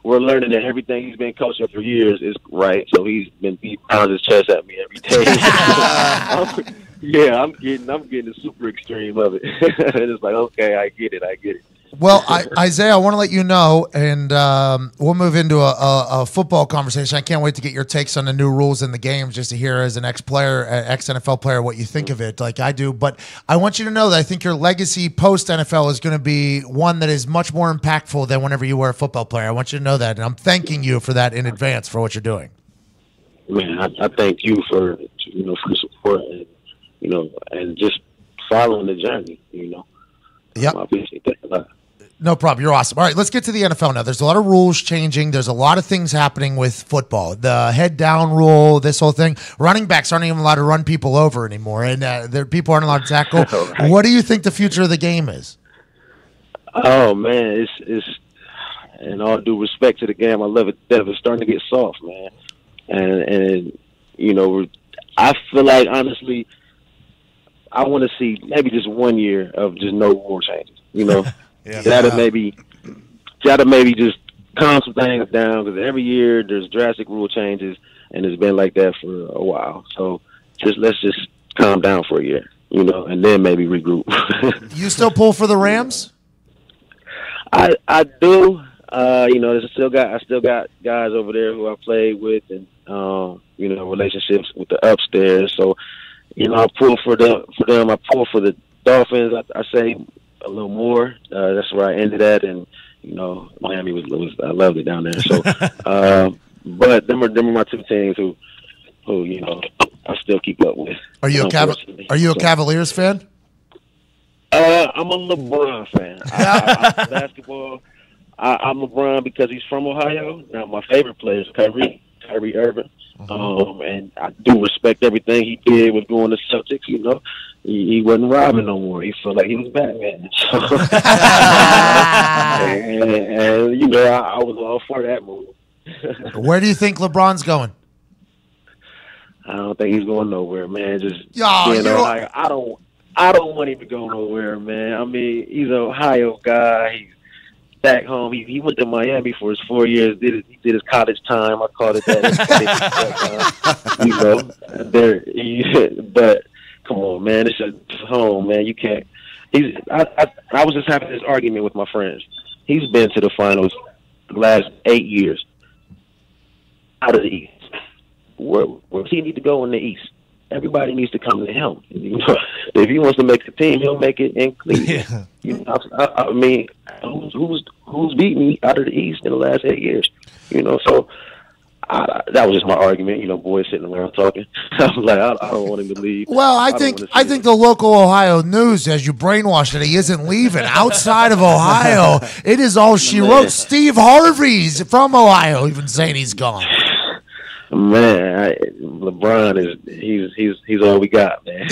we're learning that everything he's been coaching for years is right. So he's been pounding his chest at me every day. I'm getting the super extreme of it. And it's like, okay, I get it. Well, Isaiah, I want to let you know, and we'll move into a football conversation. I can't wait to get your takes on the new rules in the game, just to hear as an ex-player, ex-NFL player, what you think of it, like I do. But I want you to know that I think your legacy post-NFL is going to be one that is much more impactful than whenever you were a football player. I want you to know that, and I'm thanking you for that in advance for what you're doing. Man, I thank you for for the support and and just following the journey. Yep. I appreciate that a lot. No problem. You're awesome. All right, let's get to the NFL now. There's a lot of rules changing. There's a lot of things happening with football. The head down rule, this whole thing. Running backs aren't even allowed to run people over anymore, and people aren't allowed to tackle. Right. What do you think the future of the game is? Oh, man, it's in all due respect to the game, I love it. It's starting to get soft, man. And I feel like, honestly, I want to see maybe just 1 year of just no rule changes, Yeah. That'll maybe got to maybe just calm some things down because every year there's drastic rule changes, and it's been like that for a while. So let's just calm down for a year, you know, and then maybe regroup. You still pull for the Rams? I do. You know, I still got guys over there who I played with, and you know, relationships with the upstairs. So, you know, I pull for them. I pull for the Dolphins. I say a little more. That's where I ended at, and you know, Miami was I loved it down there. So, but them are my two teams who you know I still keep up with. Are you a Cavaliers fan? I'm a LeBron fan. Basketball. I'm LeBron because he's from Ohio. Now, my favorite player is Kyrie Irving. And I do respect everything he did with going to Celtics. You know, he wasn't Robin no more. He felt like he was Batman. So, and you know, I was all for that move. Where do you think LeBron's going? I don't think he's going nowhere, man. Just Ohio. I don't want him to go nowhere, man. I mean, he's an Ohio guy. He's back home. He went to Miami for his 4 years. He did his college time. I call it that. You know, but come on, man. It's home, man. You can't. I was just having this argument with my friends. He's been to the finals the last 8 years out of the East. Where does he need to go in the East? Everybody needs to come to him. You know, if he wants to make the team, he'll make it in Cleveland. Yeah. You know, I mean, who's beat me out of the East in the last 8 years? You know, so that was just my argument. You know, boys sitting around talking. I'm like, I don't want him to leave. Well, I think the local Ohio news has you brainwashed that he isn't leaving. Outside of Ohio, it is all she wrote. Steve Harvey's from Ohio, even saying he's gone. Man, LeBron he's all we got, man.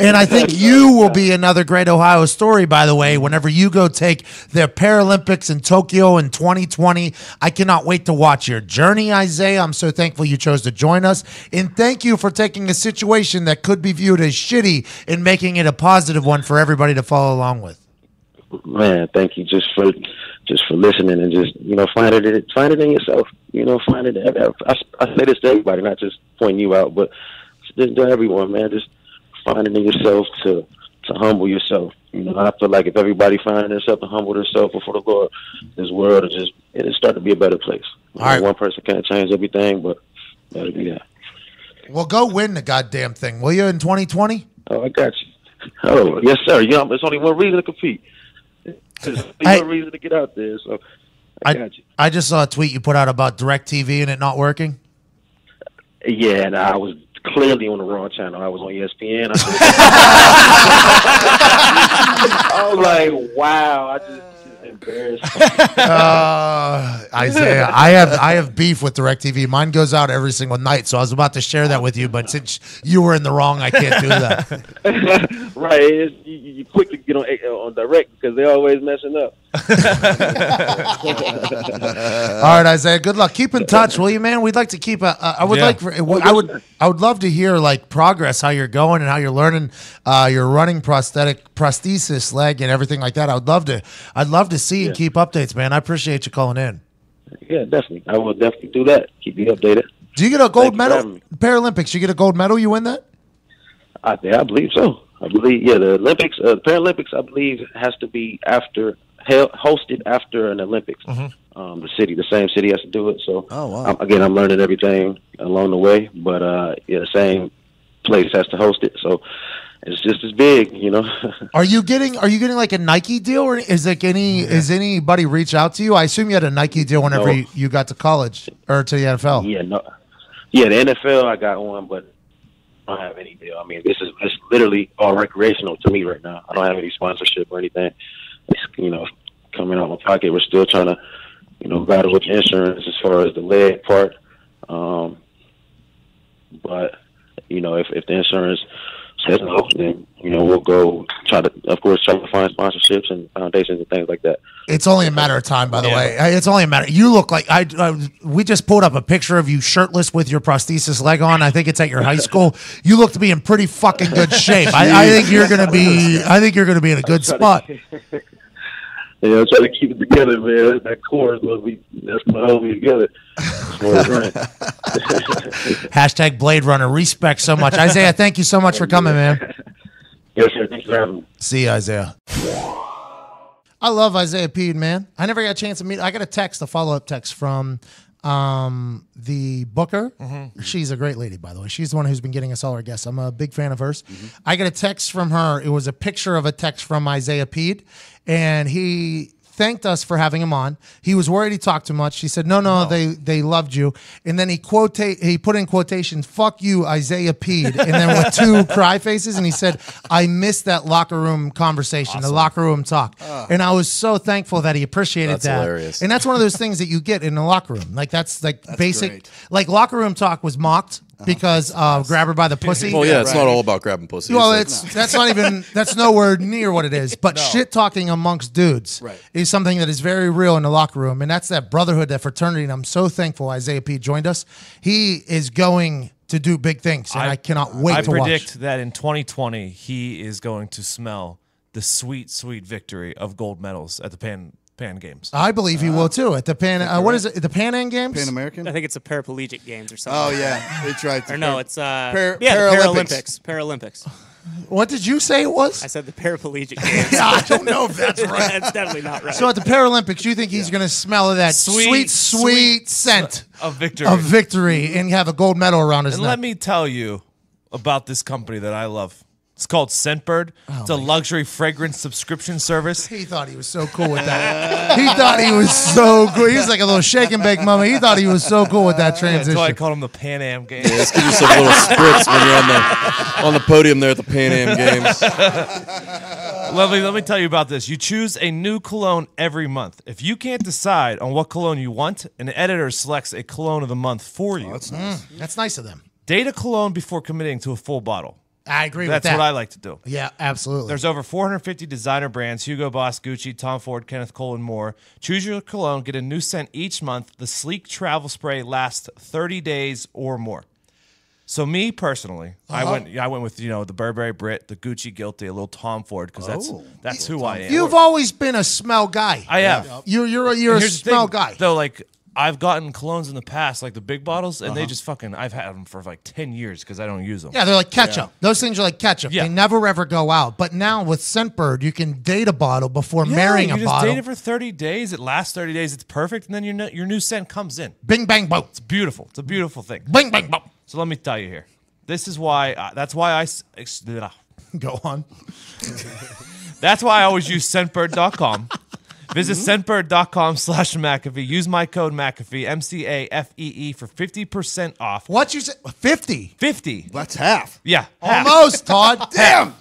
And I think you will be another great Ohio story, by the way, whenever you go take the Paralympics in Tokyo in 2020. I cannot wait to watch your journey, Isaiah. I'm so thankful you chose to join us. And thank you for taking a situation that could be viewed as shitty and making it a positive one for everybody to follow along with. Man, thank you just for listening and just, you know, find it in yourself. You know, find it. I say this to everybody, not just pointing you out, but just to everyone, man. Just find it in yourself to humble yourself. You know, I feel like if everybody found themselves to humble themselves before the Lord, this world it'll start to be a better place. All right. One person can't change everything, but that'll be that. Well, go win the goddamn thing, will you, in 2020? Oh, I got you. Oh, yes, sir. You know, there's only one reason to compete. There's no reason to get out there, so I got you. I just saw a tweet you put out about DirecTV and it not working. Yeah, and I was clearly on the wrong channel. I was on ESPN. I was like, wow, I just embarrassed. Isaiah, I have beef with DirecTV. Mine goes out every single night, so I was about to share that with you, but since you were in the wrong, I can't do that. Right, you quick to get on direct because they're always messing up. All right, Isaiah. Good luck. Keep in touch, will you, man? We'd like to keep. I would love to hear like progress, how you're going and how you're learning your running prosthesis leg and everything like that. I'd love to see and keep updates, man. I appreciate you calling in. Yeah, definitely. I will definitely do that. Keep you updated. Do you get a gold medal? Paralympics. You get a gold medal. You win that? I believe so. I believe the Olympics, the Paralympics. I believe has to be hosted after an Olympics. Mm-hmm. The same city has to do it. So, I'm learning everything along the way. But the same place has to host it. So it's just as big, you know. Are you getting like a Nike deal, or is anybody reach out to you? I assume you had a Nike deal whenever you got to college or to the NFL. The NFL I got one, but I don't have any deal. I mean, it's literally all recreational to me right now. I don't have any sponsorship or anything. It's, you know, coming out of my pocket. We're still trying to, you know, battle with insurance as far as the leg part. But, you know, if the insurance says no, then, you know, we'll go try to find sponsorships and foundations and things like that. It's only a matter of time, by the way. It's only a matter. You look like we just pulled up a picture of you shirtless with your prosthesis leg on. I think it's at your high school. You look to be in pretty fucking good shape. I think you're gonna be in a good spot. try to keep it together, man. That core is that's gonna hold me together. Hashtag Blade Runner. Respect so much. Isaiah, thank you so much for coming, man. Yes, sir. Thanks for having me. See you, Isaiah. I love Isaiah Pead, man. I never got a chance to meet. I got a follow-up text from the booker. She's a great lady, by the way. She's the one who's been getting us all our guests. I'm a big fan of hers. I got a text from her. It was a picture of a text from Isaiah Pead, and he thanked us for having him on. He was worried he talked too much. She said, no, they loved you. And then he put in quotations, "Fuck you, Isaiah Pead," and then with 2 cry faces. And he said, "I missed that locker room conversation, the locker room talk." And I was so thankful that he appreciated that. Hilarious. And that's one of those things that you get in the locker room. Like that's basic. Great. Like locker room talk was mocked because grab her by the pussy. Well, yeah, it's not all about grabbing pussy. Well, that's not even, that's nowhere near what it is. But shit talking amongst dudes is something that is very real in the locker room. And that's that brotherhood, that fraternity. And I'm so thankful Isaiah P. joined us. He is going to do big things. And I cannot wait to watch. I predict that in 2020, he is going to smell the sweet, sweet victory of gold medals at the Pan Games. I believe he will too at the Pan. What is it? The Pan Am Games? Pan American? I think it's the Paraplegic Games or something. Oh yeah, they tried to. Or no, it's Paralympics. the Paralympics. What did you say it was? I said the Paraplegic Games. I don't know if that's right. That's definitely not right. So at the Paralympics, you think he's going to smell of that sweet scent of victory and have a gold medal around his neck? neck? Let me tell you about this company that I love. It's called Scentbird. It's a luxury fragrance subscription service. He thought he was so cool with that. He thought he was so cool. He was like a little shake and bake mummy. He thought he was so cool with that transition. That's why I called him the Pan Am Games. Yeah, let's give you some little spritz when you're on the podium there at the Pan Am Games. Let me tell you about this. You choose a new cologne every month. If you can't decide on what cologne you want, an editor selects a cologne of the month for you. That's nice. That's nice of them. Date a cologne before committing to a full bottle. I agree with that. That's what I like to do. Yeah, absolutely. There's over 450 designer brands: Hugo Boss, Gucci, Tom Ford, Kenneth Cole, and more. Choose your cologne. Get a new scent each month. The sleek travel spray lasts 30 days or more. So me personally, I went with the Burberry Brit, the Gucci Guilty, a little Tom Ford because that's who I am. You've always been a smell guy. I have. You're a smell guy. Though, like, I've gotten colognes in the past, like the big bottles, and they just I've had them for like 10 years because I don't use them. Yeah, they're like ketchup. Those things are like ketchup. Yeah. They never ever go out. But now with Scentbird, you can date a bottle before marrying a you bottle. just date it for 30 days. It lasts 30 days. It's perfect, and then your new scent comes in. Bing bang boom. It's beautiful. It's a beautiful thing. Bing bang boom. So let me tell you here. This is why. That's why I go on. That's why I always use Scentbird.com. Visit Scentbird.com/McAfee. Use my code McAfee, MCAFEE, for 50% off. What you say? 50? 50. That's half. Yeah. Half. Almost, Todd. Damn.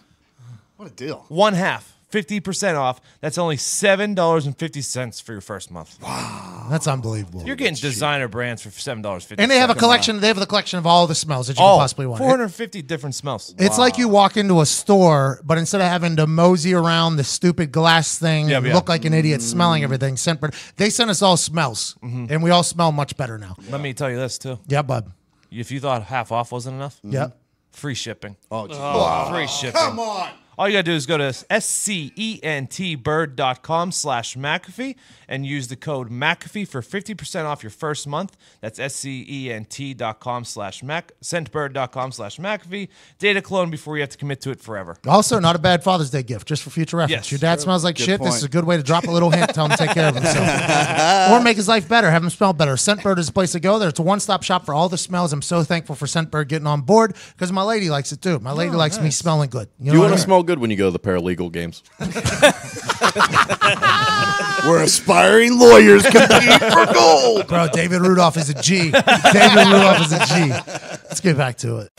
What a deal. One half. 50% off. That's only $7.50 for your first month. Wow, that's unbelievable. You're getting designer brands for $7.50. And they have a collection. They have the collection of all the smells that you could possibly want. 450 different smells. It's like you walk into a store, but instead of having to mosey around the stupid glass thing, and look like an idiot smelling everything, they sent us all smells, and we all smell much better now. Let me tell you this too. Yeah, bud. If you thought half off wasn't enough, free shipping. Oh, free shipping. Come on. All you got to do is go to scentbird.com/McAfee and use the code McAfee for 50% off your first month. That's scentbird.com/McAfee. Date a cologne before you have to commit to it forever. Also, not a bad Father's Day gift, just for future reference. Yes. Your dad smells like shit. point. This is a good way to drop a little hint, tell him to take care of himself. Or make his life better, have him smell better. Scentbird is a place to go. It's a one-stop shop for all the smells. I'm so thankful for Scentbird getting on board because my lady likes it too. My lady likes me smelling good. You want to smell good when you go to the paralegal games. We're aspiring lawyers compete for gold. Bro, David Rudolph is a G. David Rudolph is a G. Let's get back to it.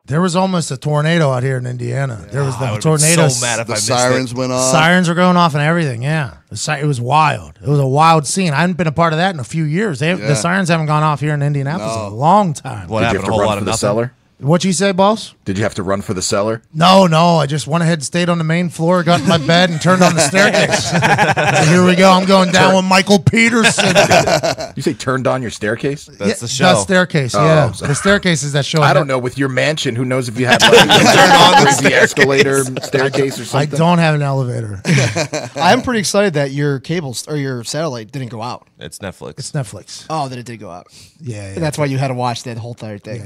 There was almost a tornado out here in Indiana. There was the tornado. So mad if The I missed sirens it. went off. Sirens were going off and everything. Yeah, it was wild. It was a wild scene. I hadn't been a part of that in a few years. The sirens haven't gone off here in Indianapolis in a long time. What Did you happened? have A to whole run lot for of the nothing. cellar? What'd you say, boss? Did you have to run for the cellar? No. I just went ahead and stayed on the main floor, got in my bed, and turned on the staircase. So here we go. I'm going down with Michael Peterson. You say turned on your staircase? That's the show. The staircase, Oh, yeah. sorry. The staircase is that show. I don't know. With your mansion, who knows if you had like a crazy escalator, staircase, or I something? don't have an elevator. I'm pretty excited that your cables or your satellite didn't go out. It's Netflix. It's Netflix. Oh, that it did go out. Yeah. That's why you had to watch that whole entire thing.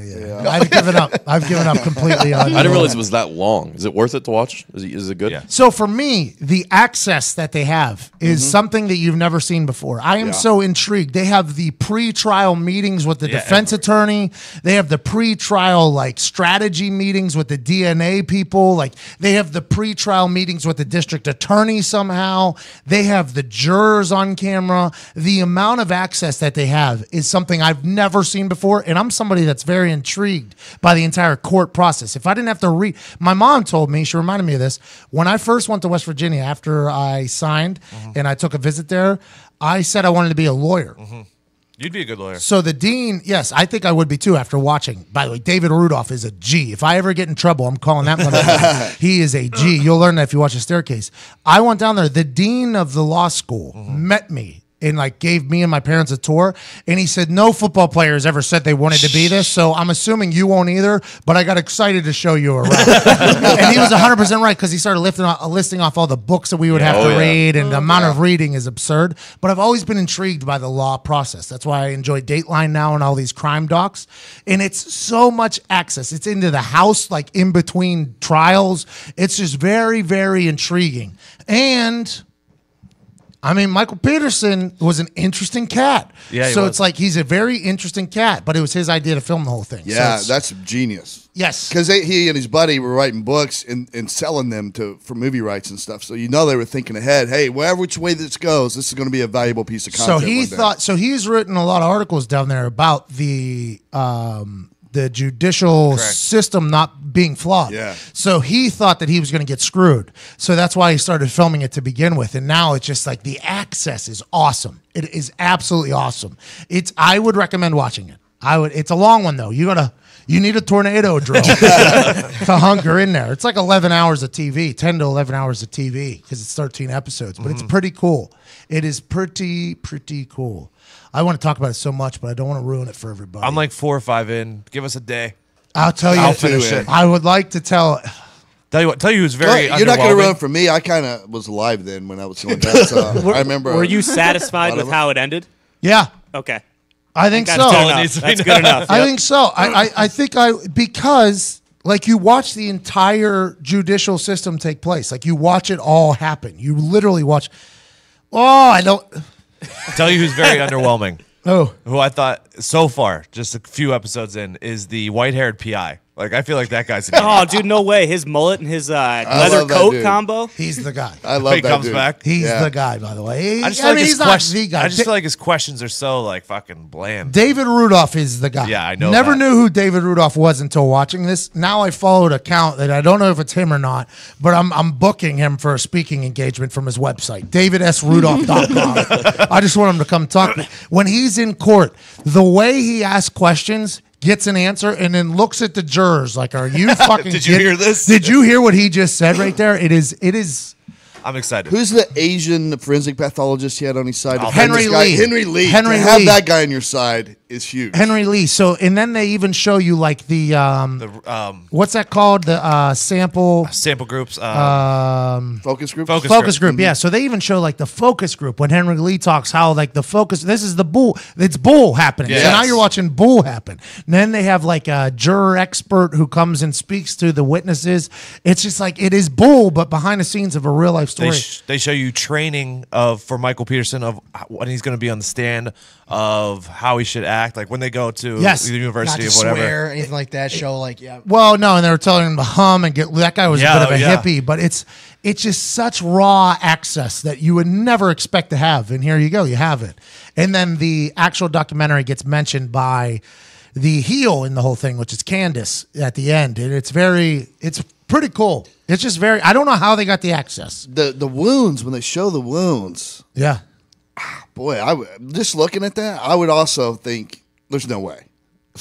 I've given up. I've given up completely on I didn't realize it was that long. Is it worth it to watch? Is it good? Yeah. So for me, the access that they have is something that you've never seen before. I am so intrigued. They have the pre-trial meetings with the defense attorney. They have the pre-trial like strategy meetings with the DNA people. Like they have the pre-trial meetings with the district attorney somehow. They have the jurors on camera. The amount of access that they have is something I've never seen before. And I'm somebody that's very intrigued by the entire court process. If I didn't have to read, my mom told me, she reminded me of this, when I first went to West Virginia after I signed and I took a visit there, I said I wanted to be a lawyer. You'd be a good lawyer. So the dean, yes, I think I would be too after watching. By the way, David Rudolph is a G. If I ever get in trouble, I'm calling that motherfucker. He is a G. You'll learn that if you watch The Staircase. I went down there. The dean of the law school met me and like gave me and my parents a tour, and he said no football players ever said they wanted to be this, so I'm assuming you won't either, but I got excited to show you around. And he was 100% right, because he started listing off all the books that we would have to read, and the amount of reading is absurd. But I've always been intrigued by the law process. That's why I enjoy Dateline now and all these crime docs, and it's so much access. It's into the house, like in between trials. It's just very, very intriguing. And I mean, Michael Peterson was an interesting cat. Yeah, he so was. it's like he's a very interesting cat, but it was his idea to film the whole thing. Yeah, so that's genius. Yes. Because he and his buddy were writing books and selling them for movie rights and stuff. So you know they were thinking ahead. Hey, whatever which way this goes, this is going to be a valuable piece of So content. he thought. So he's written a lot of articles down there about the judicial system not being flawed. Yeah. So he thought that he was going to get screwed. So that's why he started filming it to begin with. And now it's just like the access is awesome. It is absolutely awesome. I would recommend watching it. It's a long one though. You need a tornado drill to hunker in there. It's like 11 hours of TV, 10 to 11 hours of TV, because it's 13 episodes. But it's pretty cool. It is pretty cool. I want to talk about it so much, but I don't want to ruin it for everybody. I'm like 4 or 5 in. Give us a day. I'll tell you. I'll finish it. I would like to tell. Tell you what. Tell you who's very. You're not going to underwhelming. run from me. I kind of was alive then when I was doing that. So I remember. Were you satisfied with how it ended? Yeah, Okay. I think so. That's good enough. That's good enough. I Yep. think so. I think because like you watch the entire judicial system take place. Like you watch it all happen. You literally watch. Oh, I don't. Tell you who's very underwhelming. Oh, Who I thought so far, just a few episodes in, is the white-haired PI. Like I feel like that guy's. Oh, dude, no way. His mullet and his leather love that coat dude. combo. he's the guy. I love He that comes dude. back. He's Yeah. the guy, by the way. I just feel like his he's not questions. the guy. I just feel like his questions are so like fucking bland. David Rudolph is the guy. Yeah, I know Never that. knew who David Rudolph was until watching this. Now I followed an account that I don't know if it's him or not, but I'm booking him for a speaking engagement from his website, davidsrudolph.com. I just want him to come talk. When he's in court, the way he asks questions, gets an answer, and then looks at the jurors like, "Are you fucking? Did you hear this? Did you hear what he just said right there? It is." I'm excited. Who's the Asian forensic pathologist he had on his side? Oh, Henry This guy- Lee. Henry Lee. Henry to have Lee. that guy on your side is huge. Henry Lee. So, and then they even show you like the what's that called? The sample Sample groups. Focus group. focus group. Yeah. So they even show like the focus group when Henry Lee talks how like the focus. This is the bull. It's bull happening. So Yes. now you're watching bull happen. And then they have like a juror expert who comes and speaks to the witnesses. It's just like it is bull, but behind the scenes of a real life story. They show you training for Michael Peterson of when he's going to be on the stand, of how he should act, like when they go to Yes. the Not university to of whatever. swear, anything like that. Show like Well, no, and they were telling him to hum and get. That guy was Yeah, a bit of a yeah. hippie, but it's just such raw access that you would never expect to have. And here you go, you have it. And then the actual documentary gets mentioned by the heel in the whole thing, which is Candace at the end, and it's pretty cool. It's just very. I don't know how they got the access. The wounds, when they show the wounds, Yeah. boy, just looking at that, I would also think there's no way.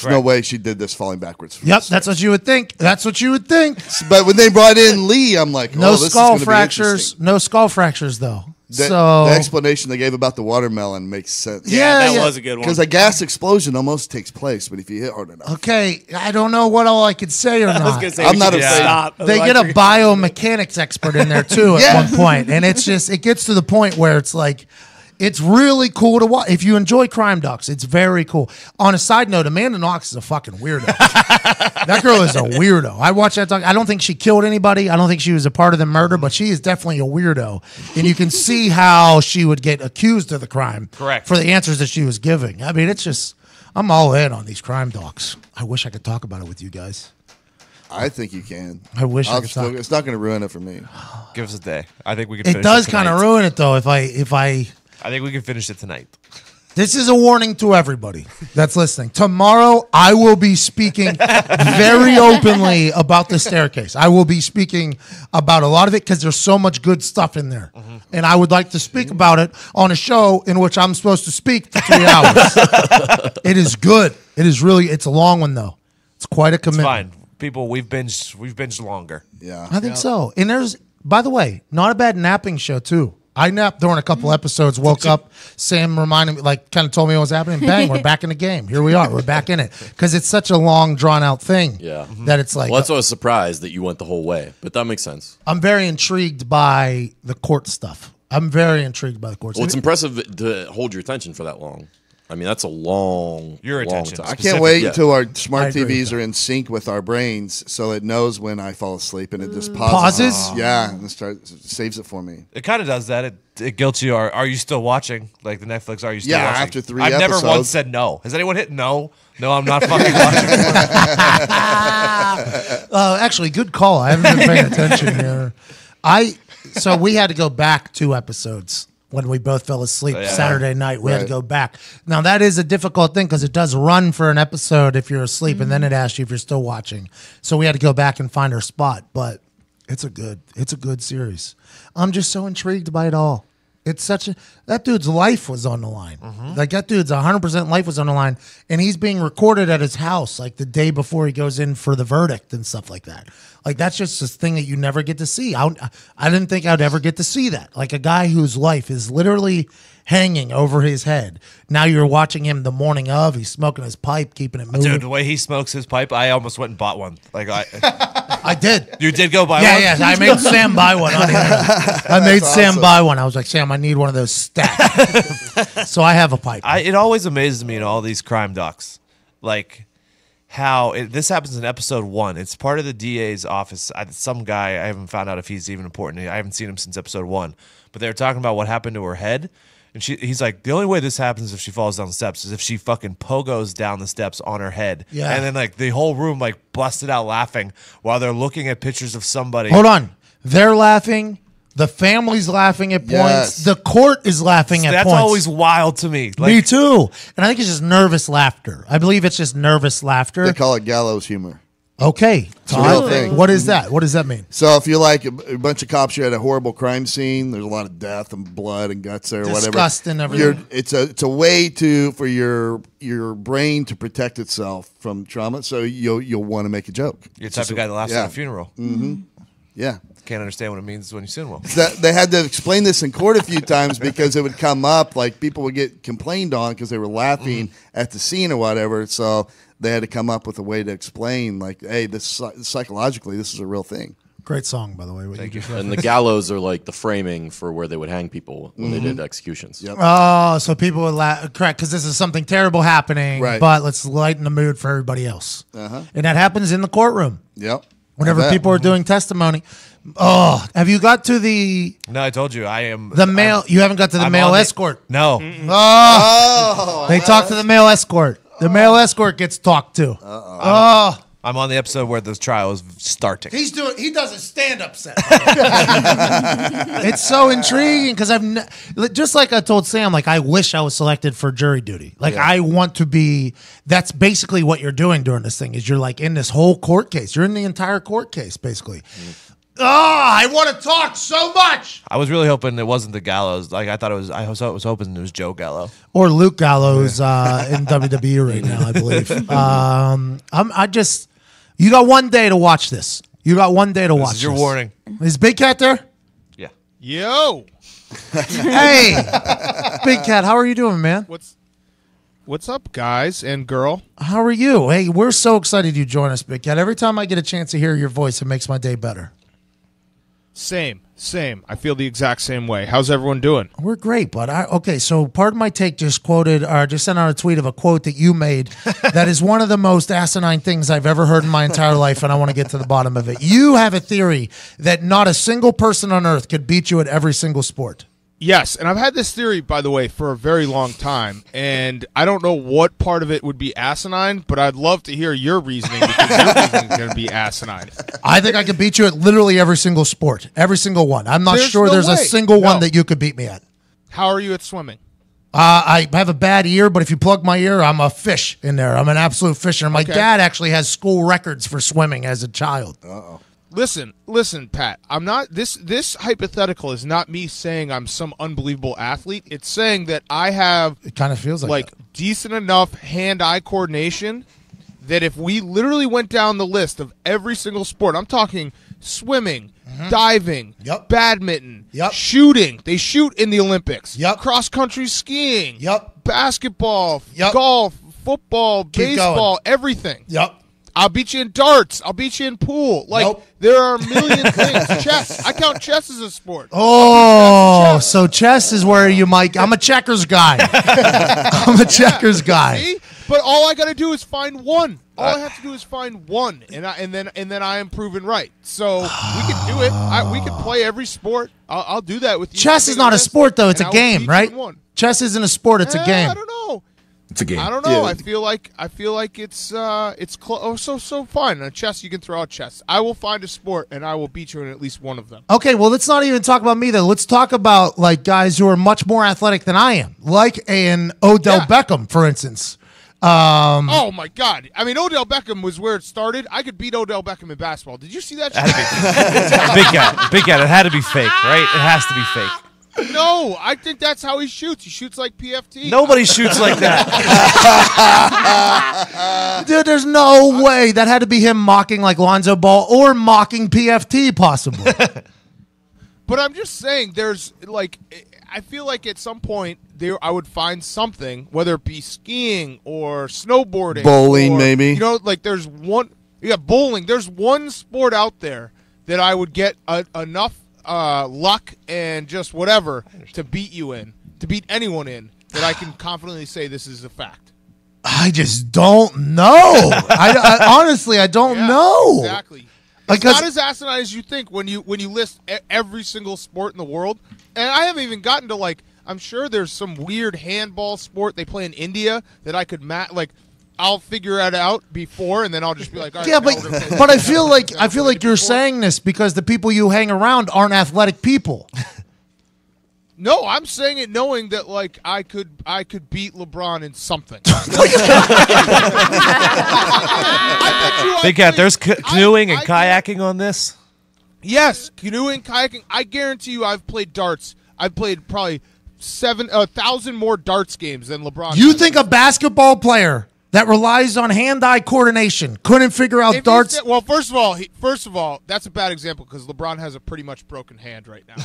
There's no way she did this falling backwards. Yep, that's what you would think. That's what you would think. But when they brought in Lee, I'm like, no this skull is fractures. No skull fractures, though. The explanation they gave about the watermelon makes sense. Yeah, that was a good one. Because a gas explosion almost takes place, but if you hit hard enough. Okay, I don't know what all I could say or I was not. gonna say, I'm not afraid. stop. They get a biomechanics expert in there too at one point, and it's just it gets to the point where it's like. It's really cool to watch. If you enjoy crime docs, it's very cool. On a side note, Amanda Knox is a fucking weirdo. That girl is a weirdo. I watched that doc. I don't think she killed anybody. I don't think she was a part of the murder, but she is definitely a weirdo. And you can see how she would get accused of the crime. Correct. For the answers that she was giving. I mean, it's just, I'm all in on these crime docs. I wish I could talk about it with you guys. I think you can. I wish I could talk. It's not going to ruin it for me. Give us a day. I think we can. It does kind of ruin it though. If I think we can finish it tonight. This is a warning to everybody that's listening. Tomorrow, I will be speaking very openly about the staircase. I will be speaking about a lot of it because there's so much good stuff in there. Mm-hmm. And I would like to speak about it on a show in which I'm supposed to speak for 3 hours. It is good. It is really, it's a long one, though. It's quite a commitment. It's fine. People, we've binged longer. Yeah. I think so. And there's, by the way, not a bad napping show, too. I napped during a couple episodes, woke up, Sam reminded me, like, kind of told me what was happening. Bang, we're back in the game. Here we are. We're back in it. Because it's such a long, drawn-out thing that it's like... Well, that's why I was surprised that you went the whole way, but that makes sense. I'm very intrigued by the court stuff. I'm very intrigued by the court stuff. Well, it's impressive to hold your attention for that long. I mean, that's a long, your attention. Long I can't wait until our smart TVs are in sync with our brains, so it knows when I fall asleep and it just pauses. Yeah, and saves it for me. It kind of does that. It guilts you. Are you still watching? Like the Netflix? Are you still watching? After 3 I've episodes. never once said no. Has anyone hit no? No, I'm not fucking watching. Actually, good call. I haven't been paying attention here. So we had to go back 2 episodes. When we both fell asleep Saturday night, we had to go back. Now, that is a difficult thing because it does run for an episode if you're asleep, and then it asks you if you're still watching. So we had to go back and find our spot, but it's a good series. I'm just so intrigued by it all. It's that dude's life was on the line. Mm-hmm. Like that dude's 100% life was on the line, and he's being recorded at his house like the day before he goes in for the verdict and stuff like that. Like that's just this thing that you never get to see. I didn't think I'd ever get to see that. Like a guy whose life is literally hanging over his head. Now you're watching him the morning of. He's smoking his pipe, keeping it moving. Dude, the way he smokes his pipe, I almost went and bought one. Like I did. You did go buy one? Yeah. I made Sam buy one. I made Sam buy one. I was like, Sam, I need one of those stacks. So I have a pipe. It always amazes me in all these crime docs, like how this happens in episode 1. It's part of the DA's office. Some guy, I haven't found out if he's even important. I haven't seen him since episode 1. But they were talking about what happened to her head. And he's like, the only way this happens if she falls down the steps is if she fucking pogos down the steps on her head. Yeah. And then like the whole room like busted out laughing while they're looking at pictures of somebody. Hold on. They're laughing. The family's laughing at points. Yes. The court is laughing at That's points. That's always wild to me. Like, me too. And I think it's just nervous laughter. I believe it's just nervous laughter. They call it gallows humor. Okay. It's a real thing. What is that? What does that mean? So if you're like a bunch of cops, you're at a horrible crime scene. There's a lot of death and blood and guts there, or whatever. Disgust and everything. It's a way for your brain to protect itself from trauma. So you'll want to make a joke. You're the type of guy that laughs at a funeral. Mm-hmm. Yeah. Can't understand what it means when you sin well. They had to explain this in court a few times because it would come up, like people would get complained on because they were laughing at the scene or whatever. So they had to come up with a way to explain, like, hey, this psychologically, this is a real thing. Great song, by the way. Thank you. And the gallows are like the framing for where they would hang people when they did executions. Yep. Oh, so people would laugh. Correct, because this is something terrible happening, right. But let's lighten the mood for everybody else. Uh-huh. And that happens in the courtroom. Yep. Whenever people are doing testimony. Oh, have you got to the... No, I told you. I am... The male... You haven't got to the male escort. No. Oh. They talk to the male escort. The male escort gets talked to. Oh. I'm on the episode where this trial is starting. He does a stand-up set. It's so intriguing because just like I told Sam, like I wish I was selected for jury duty. Like I want to be. That's basically what you're doing during this thing. Is you're like in this whole court case. You're in the entire court case basically. I want to talk so much. I was really hoping it wasn't the Gallows. Like I was hoping it was Joe Gallo or Luke Gallows in WWE right now, I believe. You got one day to watch this. You got one day to watch this. Is your warning. Is Big Cat there? Yeah. Yo. Hey, Big Cat, how are you doing, man? What's up, guys and girl? How are you? Hey, we're so excited you join us, Big Cat. Every time I get a chance to hear your voice, it makes my day better. Same. I feel the exact same way. How's everyone doing? We're great, bud. Okay, so Pardon My Take just sent out a tweet of a quote that you made that is one of the most asinine things I've ever heard in my entire life, and I want to get to the bottom of it. You have a theory that not a single person on earth could beat you at every single sport. Yes, and I've had this theory, by the way, for a very long time, and I don't know what part of it would be asinine, but I'd love to hear your reasoning, because your reasoning is going to be asinine. I think I could beat you at literally every single sport, every single one. I'm not sure there's a single one that you could beat me at. How are you at swimming? I have a bad ear, but if you plug my ear, I'm a fish in there. I'm an absolute fisher. My dad actually has school records for swimming as a child. Uh-oh. Listen, Pat. I'm not this hypothetical is not me saying I'm some unbelievable athlete. It's saying that I have it kind of feels like decent enough hand-eye coordination that if we literally went down the list of every single sport, I'm talking swimming, diving, badminton, shooting. They shoot in the Olympics. Cross-country skiing. Basketball, golf, football, baseball, everything. I'll beat you in darts. I'll beat you in pool. There are a million things. Chess. I count chess as a sport. Oh, so chess is where you might. I'm a checkers guy. I'm a checkers guy. See? But all I got to do is find one. All I have to do is find one, and then I am proven right. So we can do it. We can play every sport. I'll do that with you. Chess is not a sport, though. It's a game, right? Chess isn't a sport. It's a game. I don't know. It's a game. I don't know. Yeah. I feel like it's close. Oh, so fine. On chess, you can throw out chess. I will find a sport and I will beat you in at least one of them. Okay, well, let's not even talk about me then. Let's talk about like guys who are much more athletic than I am, like an Odell Beckham, for instance. Oh my God! I mean, Odell Beckham was where it started. I could beat Odell Beckham in basketball. Did you see that? Big guy. It had to be fake, right? It has to be fake. No, I think that's how he shoots. He shoots like PFT. Nobody shoots like that. Dude, there's no way. That had to be him mocking like Lonzo Ball or mocking PFT possibly. But I'm just saying there's like I feel like at some point I would find something, whether it be skiing or snowboarding. Bowling, maybe. You know, like there's one bowling. There's one sport out there that I would get enough luck and just whatever to beat you in, to beat anyone in, that I can confidently say this is a fact. I just don't know. I honestly, I don't know. Exactly. It's not as asinine as you think when you list every single sport in the world. And I haven't even gotten to like, I'm sure there's some weird handball sport they play in India that I could I'll figure it out before, and then I'll just be like, all right, yeah, but I feel like you're saying this because the people you hang around aren't athletic people. No, I'm saying it knowing that like I could beat LeBron in something. Big Cat, there's canoeing and kayaking on this. Yes, canoeing, kayaking. I guarantee you, I've played darts. I've played probably 1,000 more darts games than LeBron. You think a basketball player that relies on hand-eye coordination couldn't figure out darts? Well, first of all, that's a bad example because LeBron has a pretty much broken hand right now.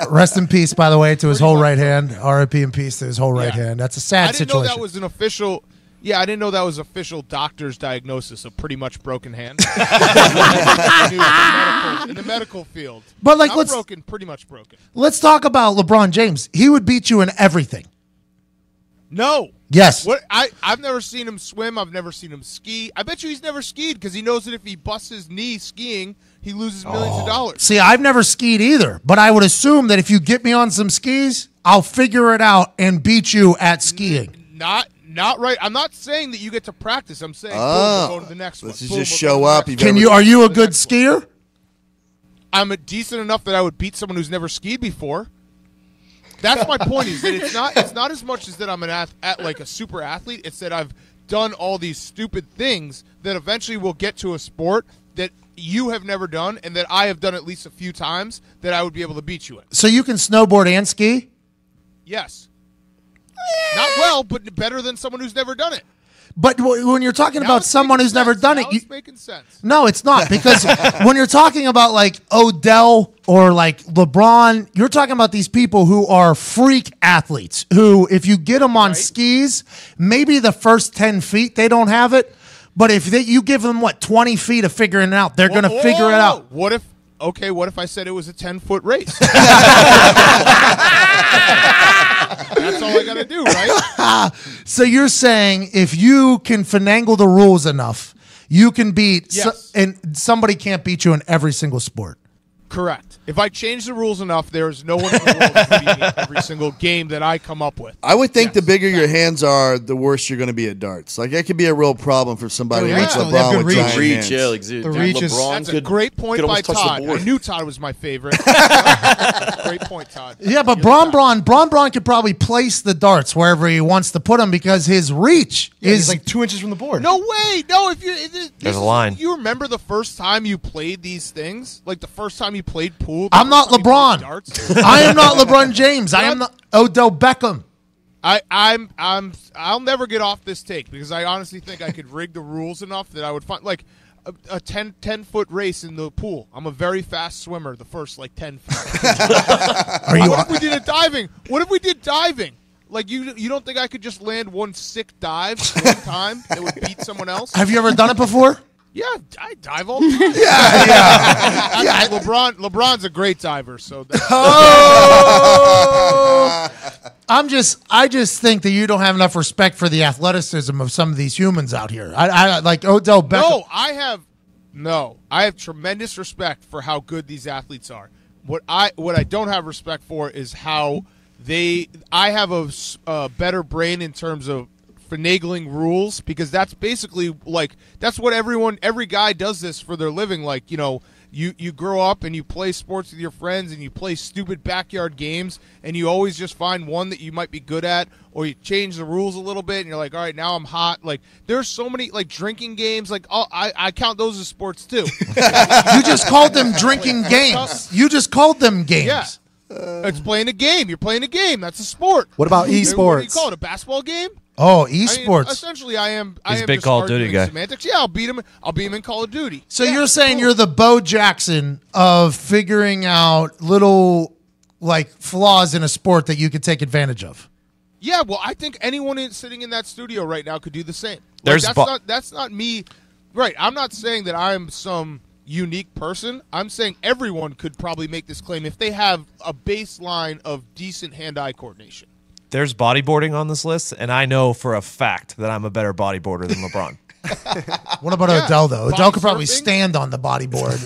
Rest in peace, by the way, to his whole right hand. R.I.P. in peace to his whole right hand. That's a sad situation. I didn't know that was an official. Yeah, I didn't know that was official doctor's diagnosis of pretty much broken hand in the medical field. But like, pretty much broken. Let's talk about LeBron James. He would beat you in everything. No. Yes. I've never seen him swim. I've never seen him ski. I bet you he's never skied because he knows that if he busts his knee skiing, he loses millions of dollars. See, I've never skied either, but I would assume that if you get me on some skis, I'll figure it out and beat you at skiing. Not right. I'm not saying that you get to practice. I'm saying we'll go to the next one. Let's just show up. Are you a good skier? I'm decent enough that I would beat someone who's never skied before. That's my point. Is that it's not as much as that I'm like a super athlete. It's that I've done all these stupid things that eventually will get to a sport that you have never done and that I have done at least a few times that I would be able to beat you in. So you can snowboard and ski? Yes. Not well, but better than someone who's never done it. But when you're talking about someone who's never done it, it's making sense. No, it's not, because when you're talking about like Odell or like LeBron, you're talking about these people who are freak athletes who, if you get them on skis, maybe the first 10 feet they don't have it, but if you give them 20 feet of figuring it out, they're going to figure it out. What if I said it was a 10-foot race? That's all I got to do, right? So you're saying if you can finagle the rules enough, you can beat, and somebody can't beat you in every single sport. Correct. If I change the rules enough, there is no one in the world who's beating me every single game that I come up with. I would think the bigger your hands are, the worse you're going to be at darts. Like, that could be a real problem for somebody like LeBron with giant hands. Yeah, like, dude, That's a great point by Todd. I knew Todd was my favorite. Great point, Todd. Yeah, but Braun could probably place the darts wherever he wants to put them because his reach is he's like 2 inches from the board. No way. No, if you there's a line. You remember the first time you played these things? Like the first time you played pool? I'm not LeBron. I am not LeBron James. I am not Odell Beckham. I'll never get off this take because I honestly think I could rig the rules enough that I would find like a 10-foot race in the pool. I'm a very fast swimmer the first 10 feet. What if we did a diving? What if we did diving? Like you don't think I could just land one sick dive one time that would beat someone else? Have you ever done it before? Yeah, I dive all the time. Yeah. LeBron's a great diver, so. I just think that you don't have enough respect for the athleticism of some of these humans out here. I like Odell Beckham. No, I have tremendous respect for how good these athletes are. What I don't have respect for is how I have a better brain in terms of finagling rules, because that's basically that's what every guy does this for their living. Like, you grow up and you play sports with your friends and you play stupid backyard games and you always just find one that you might be good at, or you change the rules a little bit and you're like, all right, now I'm hot. Like, there's so many drinking games. I count those as sports too. You just called them drinking games. You just called them games. Yeah. It's playing a game. You're playing a game. That's a sport. What about esports? What do you call it? A basketball game? Oh, esports. Essentially, I am. He's a big Call of Duty guy. Semantics. Yeah, I'll beat him. I'll beat him in Call of Duty. So you're saying you're the Bo Jackson of figuring out little flaws in a sport that you could take advantage of. Yeah, well, I think anyone sitting in that studio right now could do the same. That's not me. Right. I'm not saying that I'm some unique person. I'm saying everyone could probably make this claim if they have a baseline of decent hand-eye coordination. There's bodyboarding on this list, and I know for a fact that I'm a better bodyboarder than LeBron. What about Odell, though? Odell could probably stand on the bodyboard.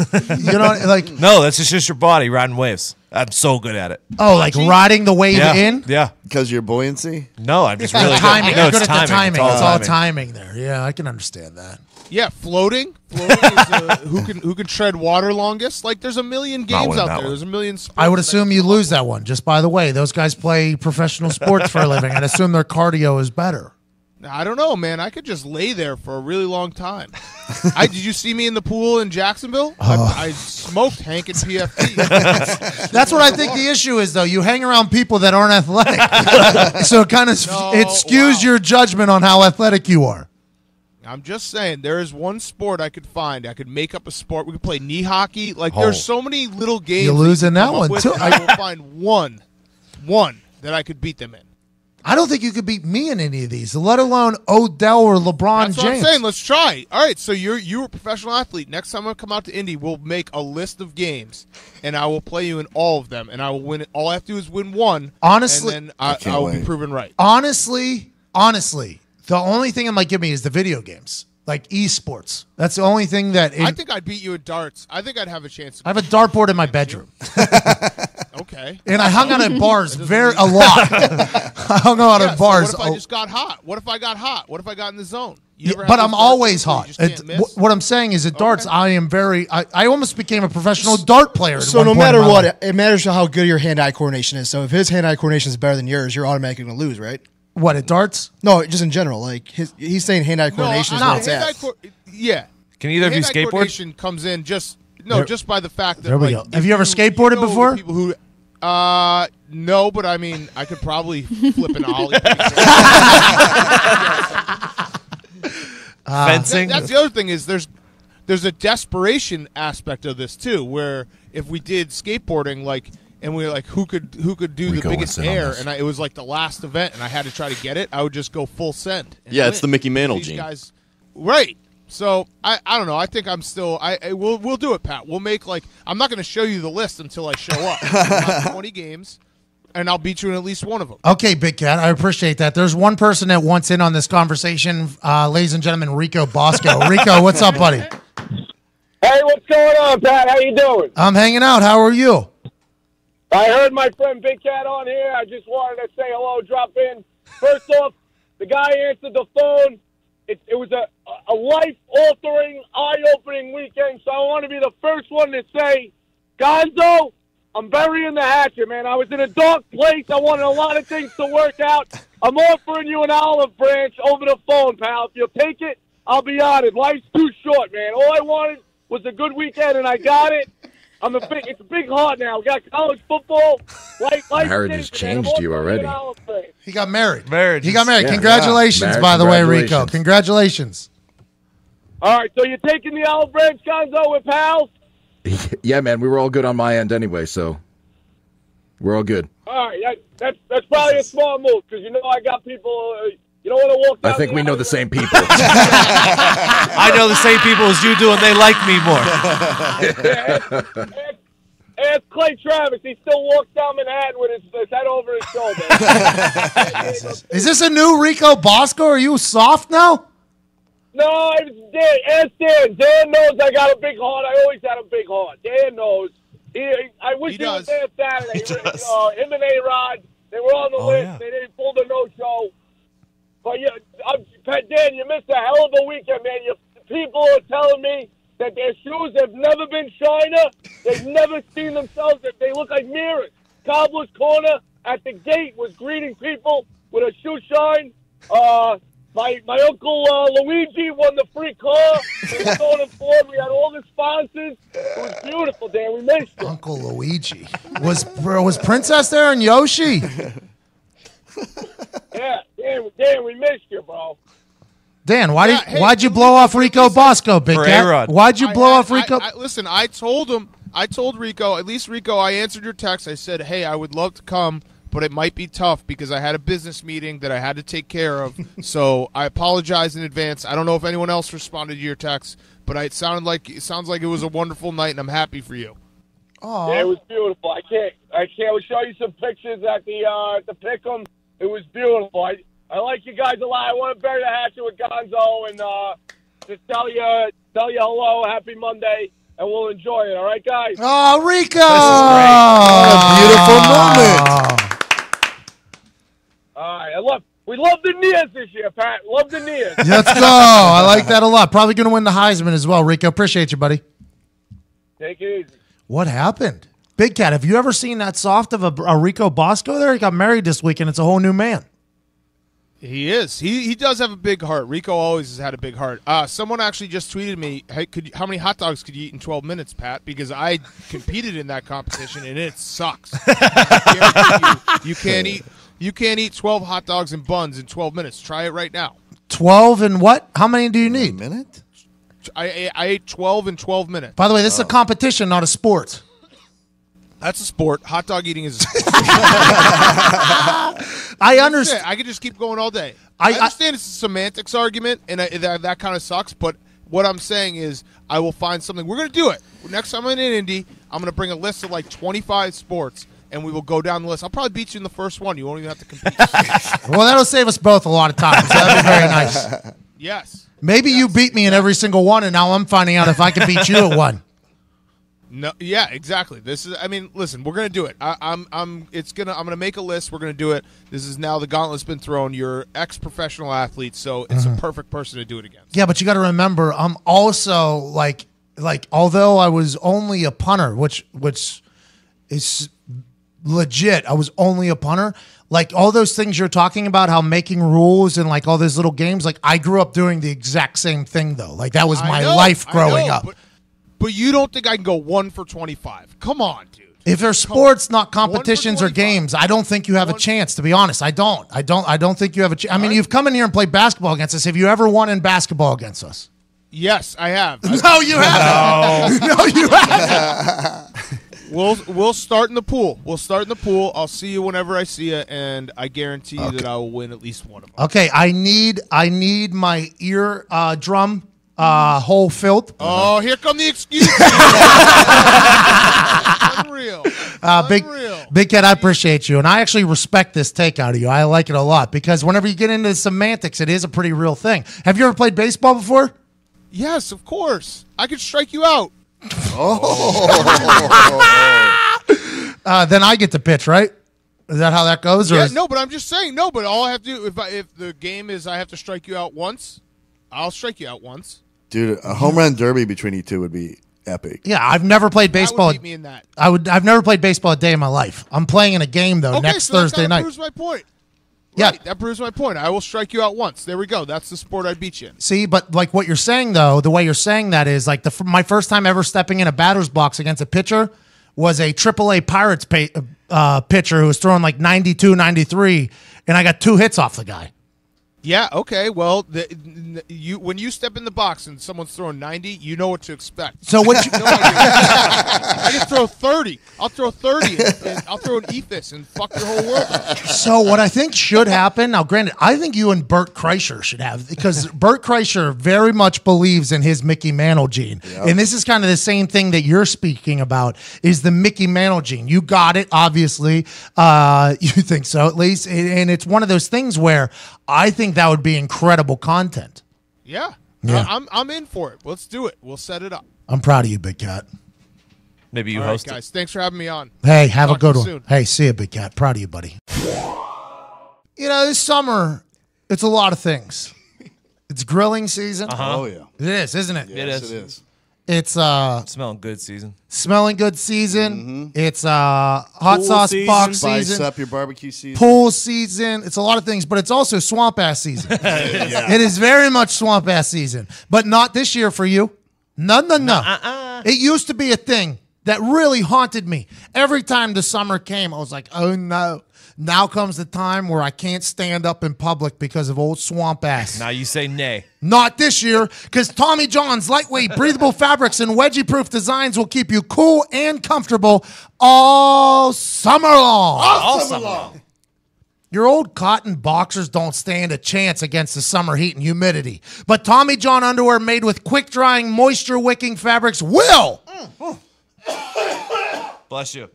No, that's just your body riding waves. I'm so good at it. Oh, riding the wave in? Yeah. Because your bubuoyancy? No, I'm just really timing. good. No, Good it's at the timing. It's all timing timing there. Yeah, I can understand that. Yeah, floating. Floating is who can tread water longest. There's a million games out there. There's a million sports. I would assume you lose that one. Just by the way, those guys play professional sports for a living. I'd assume their cardio is better. I don't know, man. I could just lay there for a really long time. Did you see me in the pool in Jacksonville? I smoked Hank and PFT. That's what I think the issue is, though. You hang around people that aren't athletic, so it kind of it skews your judgment on how athletic you are. I'm just saying, there is one sport I could find. I could make up a sport. We could play knee hockey. There's so many little games. You lose in that one, too. I will find one that I could beat them in. I don't think you could beat me in any of these, let alone Odell or LeBron James. That's what I'm saying. Let's try. All right, so you're a professional athlete. Next time I come out to Indy, we'll make a list of games, and I will play you in all of them, and I will win it. All I have to do is win one, honestly, and then I will be proven right. Honestly, the only thing it might give me is the video games, like esports. That's the only thing that... I think I'd beat you at darts. I think I'd have a chance. I have a dartboard in my bedroom. Okay. And I hung out at bars a lot. I hung out at bars. So what if I just got hot? What if I got hot? What if I got in the zone? But I'm always hot. What I'm saying is at darts, I am I almost became a professional dart player. So no matter what, it matters how good your hand-eye coordination is. So if his hand-eye coordination is better than yours, you're automatically going to lose, right? What, at darts? No, just in general. He's saying hand-eye coordination is where it's at. Yeah. Can either of you Hand-eye skateboard? coordination comes in just by the fact that There we like, go. Have you ever skateboarded know before? People who, no, but I mean, I could probably flip an ollie. Fencing. That's the other thing is there's a desperation aspect of this too, where if we did skateboarding, like, and we were like, who could do the biggest air, and it was like the last event, and I had to try to get it, I would just go full send. Yeah, it's the Mickey Mantle These gene. guys, right? So I don't know. I think I'm still. We'll do it, Pat. We'll make like I'm not going to show you the list until I show up. We'll have 20 games, and I'll beat you in at least one of them. Okay, Big Cat, I appreciate that. There's one person that wants in on this conversation, ladies and gentlemen, Rico Bosco. Rico, what's up, buddy? Hey, what's going on, Pat? How you doing? I'm hanging out. How are you? I heard my friend Big Cat on here. I just wanted to say hello, drop in. First off, the guy answered the phone. It was a life-altering, eye-opening weekend, so I want to be the first one to say, Gonzo, I'm burying the hatchet, man. I was in a dark place. I wanted a lot of things to work out. I'm offering you an olive branch over the phone, pal. If you'll take it, I'll be honest. Life's too short, man. All I wanted was a good weekend, and I got it. It's a big heart now. We got college football. Marriage has changed you already. He got married. He got Yeah, married. Congratulations, yeah. by the way, Rico. Congratulations. Congratulations. All right, so you're taking the olive branch, Gonzo, with pals? Yeah, man, we were all good on my end anyway, so we're all good. All right, that's probably a small move because you know I got people. You don't want to walk. I think we know the same people. I know the same people as you do, and they like me more. Ask Clay Travis. He still walks down Manhattan with his head over his shoulder. Is this a new Rico Bosco? Are you soft now? No, it's Dan. Ask Dan. Dan knows I got a big heart. I always had a big heart. Dan knows. I wish he was there Saturday. Him and A-Rod, they were on the list. Yeah. They didn't pull the no-show. But Dan, you missed a hell of a weekend, man. People are telling me that their shoes have never been shiner. They've never seen themselves. They look like mirrors. Cobbler's Corner at the gate was greeting people with a shoe shine. My uncle Luigi won the free car. We were going to Ford. We had all the sponsors. It was beautiful, Dan. We missed you. Uncle Luigi. Was Princess there and Yoshi? Yeah, Dan, we missed you, bro. Dan, why'd you blow off Rico Bosco, Big Cat? Why'd you blow off Rico? Listen, I told Rico, at least Rico, I answered your text. I said, hey, I would love to come, but it might be tough because I had a business meeting that I had to take care of. So I apologize in advance. I don't know if anyone else responded to your text, but it sounds like it was a wonderful night, and I'm happy for you. Oh, yeah, it was beautiful. I can't. I'll show you some pictures at the Pick'em. It was beautiful. I like you guys a lot. I want to bury the hatchet with Gonzo and just tell you hello, happy Monday, and we'll enjoy it. All right, guys. Oh, Rico! What a beautiful moment. All right, we love the Nias this year, Pat. Love the Nias. Let's go. I like that a lot. Probably going to win the Heisman as well, Rico. Appreciate you, buddy. Take it easy. What happened? Big Cat, have you ever seen that soft of a Rico Bosco there? He got married this weekend. It's a whole new man. He is. He does have a big heart. Rico always has had a big heart. Someone actually just tweeted me, hey, how many hot dogs could you eat in 12 minutes, Pat? Because I competed in that competition, and it sucks. You can't eat 12 hot dogs and buns in 12 minutes. Try it right now. 12 and what? How many do you need? A minute? I ate 12 in 12 minutes. By the way, this is a competition, not a sport. That's a sport. Hot dog eating is a sport. I understand. I could just keep going all day. I understand it's a semantics argument, and that kind of sucks, but what I'm saying is I will find something. We're going to do it. Next time I'm in Indy, I'm going to bring a list of like 25 sports, and we will go down the list. I'll probably beat you in the first one. You won't even have to compete. Well, that'll save us both a lot of time. So that'd be very nice. Yes. Maybe you beat me in every single one, and now I'm finding out if I can beat you at one. No, yeah, exactly. Listen, we're gonna do it. I'm gonna make a list. We're gonna do it. This is now the gauntlet's been thrown. You're ex-professional athlete, so it's a perfect person to do it against. Yeah, but you got to remember, I'm also like although I was only a punter, which is legit, I was only a punter. Like all those things you're talking about, how making rules and like all those little games, like I grew up doing the exact same thing though. Like that was my life growing up. But you don't think I can go 1 for 25? Come on, dude. If they're sports, not competitions or games, I don't think you have a chance, to be honest. I don't think you have a chance. I mean, you've come in here and played basketball against us. Have you ever won in basketball against us? Yes, I have. No, you haven't. No, you haven't. We'll start in the pool. I'll see you whenever I see you, and I guarantee you that I will win at least one of them. Okay, I need my ear drum hole filled. Oh, here come the excuses. Unreal. Big Cat, I appreciate you, and I actually respect this take out of you. I like it a lot because whenever you get into the semantics, it is a pretty real thing. Have you ever played baseball before? Yes, of course. I could strike you out. Then I get to pitch, right? Is that how that goes? Or No, but I'm just saying. No, but all I have to do, if the game is I have to strike you out once, I'll strike you out once. Dude, a home run derby between you two would be epic. Yeah, I've never played baseball. Beat me in that. I've never played baseball a day in my life. I'm playing in a game though next Thursday night. That proves my point. Yeah, right, that proves my point. I will strike you out once. There we go. That's the sport I beat you in. See, but like what you're saying though, the way you're saying that is like my first time ever stepping in a batter's box against a pitcher was a AAA Pirates pitcher who was throwing like 92, 93, and I got 2 hits off the guy. Yeah, okay. Well, when you step in the box and someone's throwing 90, you know what to expect. So what you I can throw 30. I'll throw 30 and I'll throw an ephus and fuck your whole world up. So what I think should happen, now granted, I think you and Bert Kreischer should have, because Bert Kreischer very much believes in his Mickey Mantle gene. Yep. And this is kind of the same thing that you're speaking about, is the Mickey Mantle gene. You got it, obviously. You think so, at least. And it's one of those things where I think that would be incredible content. Yeah. I'm in for it. Let's do it. We'll set it up. I'm proud of you, Big Cat. Maybe you All host right, guys. Thanks for having me on. Hey, have Talk a good to you one. soon. Hey, see you, Big Cat. Proud of you, buddy. You know, this summer, it's a lot of things. It's grilling season. Oh, yeah. It is, isn't it? Yes, it is. It's smelling good season. Smelling good season. Mm-hmm. It's hot Pool sauce season. box Spice season. up your barbecue season. Pool season. It's a lot of things, but it's also swamp ass season. Yeah. It is very much swamp ass season, but not this year for you. No. It used to be a thing that really haunted me. Every time the summer came, I was like, oh no. Now comes the time where I can't stand up in public because of old swamp ass. Now you say nay. Not this year, because Tommy John's lightweight, breathable fabrics and wedgie-proof designs will keep you cool and comfortable all summer long. All summer long. Your old cotton boxers don't stand a chance against the summer heat and humidity. But Tommy John underwear made with quick-drying, moisture-wicking fabrics will. Bless you.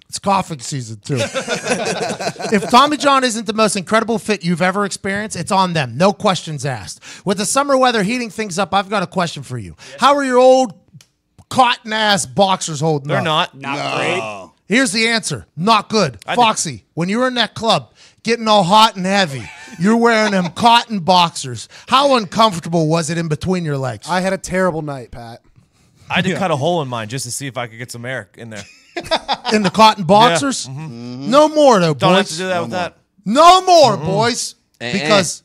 It's coughing season, too. If Tommy John isn't the most incredible fit you've ever experienced, it's on them. No questions asked. With the summer weather heating things up, I've got a question for you. How are your old cotton-ass boxers holding They're up? Not great. Here's the answer. Not good. Foxy, when you were in that club, getting all hot and heavy, you're wearing them cotton boxers. How uncomfortable was it in between your legs? I had a terrible night, Pat. I had to cut a hole in mine just to see if I could get some air in there. In the cotton boxers? Yeah. Mm-hmm. No more, though, boys. Don't have to do that with that. No more, boys. Because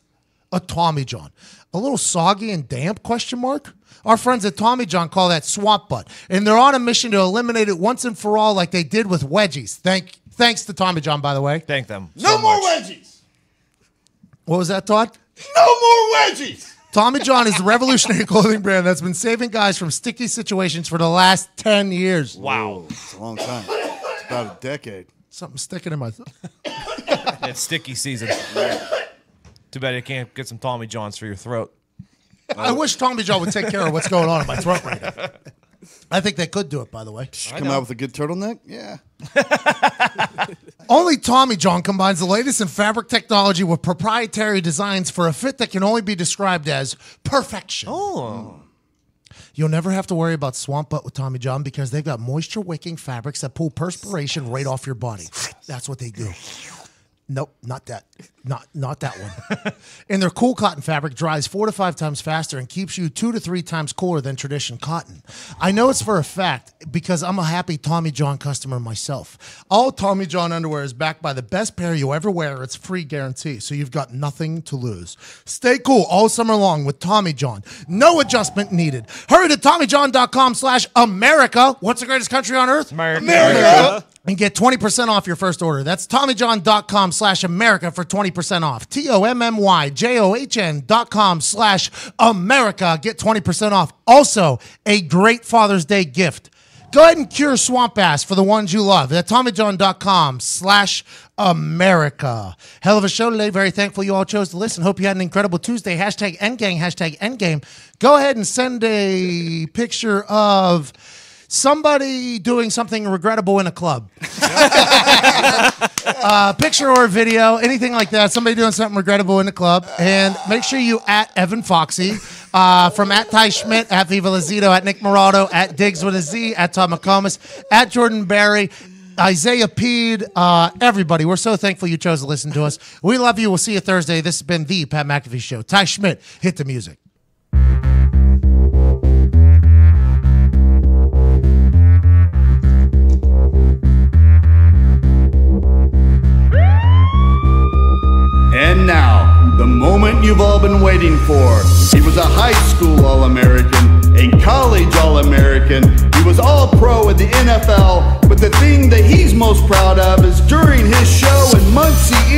a Tommy John. A little soggy and damp, question mark? Our friends at Tommy John call that swamp butt. And they're on a mission to eliminate it once and for all like they did with wedgies. Thanks to Tommy John, by the way. Thank them. No more wedgies. What was that, Todd? No more wedgies. Tommy John is the revolutionary clothing brand that's been saving guys from sticky situations for the last 10 years. Wow. It's a long time. It's about a decade. Something sticking in my throat. It's sticky season. Too bad you can't get some Tommy Johns for your throat. I wish Tommy John would take care of what's going on in my throat right now. I think they could do it, by the way. Come out with a good turtleneck? Yeah. Only Tommy John combines the latest in fabric technology with proprietary designs for a fit that can only be described as perfection. Oh. You'll never have to worry about swamp butt with Tommy John because they've got moisture-wicking fabrics that pull perspiration right off your body. That's what they do. Nope, not that. Not that one. And their cool cotton fabric dries 4 to 5 times faster and keeps you 2 to 3 times cooler than traditional cotton. I know it's for a fact because I'm a happy Tommy John customer myself. All Tommy John underwear is backed by the best pair you'll ever wear. It's free guarantee, so you've got nothing to lose. Stay cool all summer long with Tommy John. No adjustment needed. Hurry to TommyJohn.com/America. What's the greatest country on earth? America. And get 20% off your first order. That's TommyJohn.com/America for 20% off. TommyJohn.com/America. Get 20% off. Also, a great Father's Day gift. Go ahead and cure swamp ass for the ones you love. At TommyJohn.com/America. Hell of a show today. Very thankful you all chose to listen. Hope you had an incredible Tuesday. #Endgang, #Endgame. Go ahead and send a picture of somebody doing something regrettable in a club. Picture or video, anything like that. Somebody doing something regrettable in the club. And make sure you at Evan Foxy, from at Ty Schmidt, at Viva Lazito, at Nick Morado, at Diggs with a Z, at Todd McComas, at Jordan Barry, Isaiah Pead, everybody. We're so thankful you chose to listen to us. We love you. We'll see you Thursday. This has been the Pat McAfee Show. Ty Schmidt, hit the music. And now, the moment you've all been waiting for. He was a high school All-American, a college All-American. He was All-Pro in the NFL, but the thing that he's most proud of is during his show in Muncie,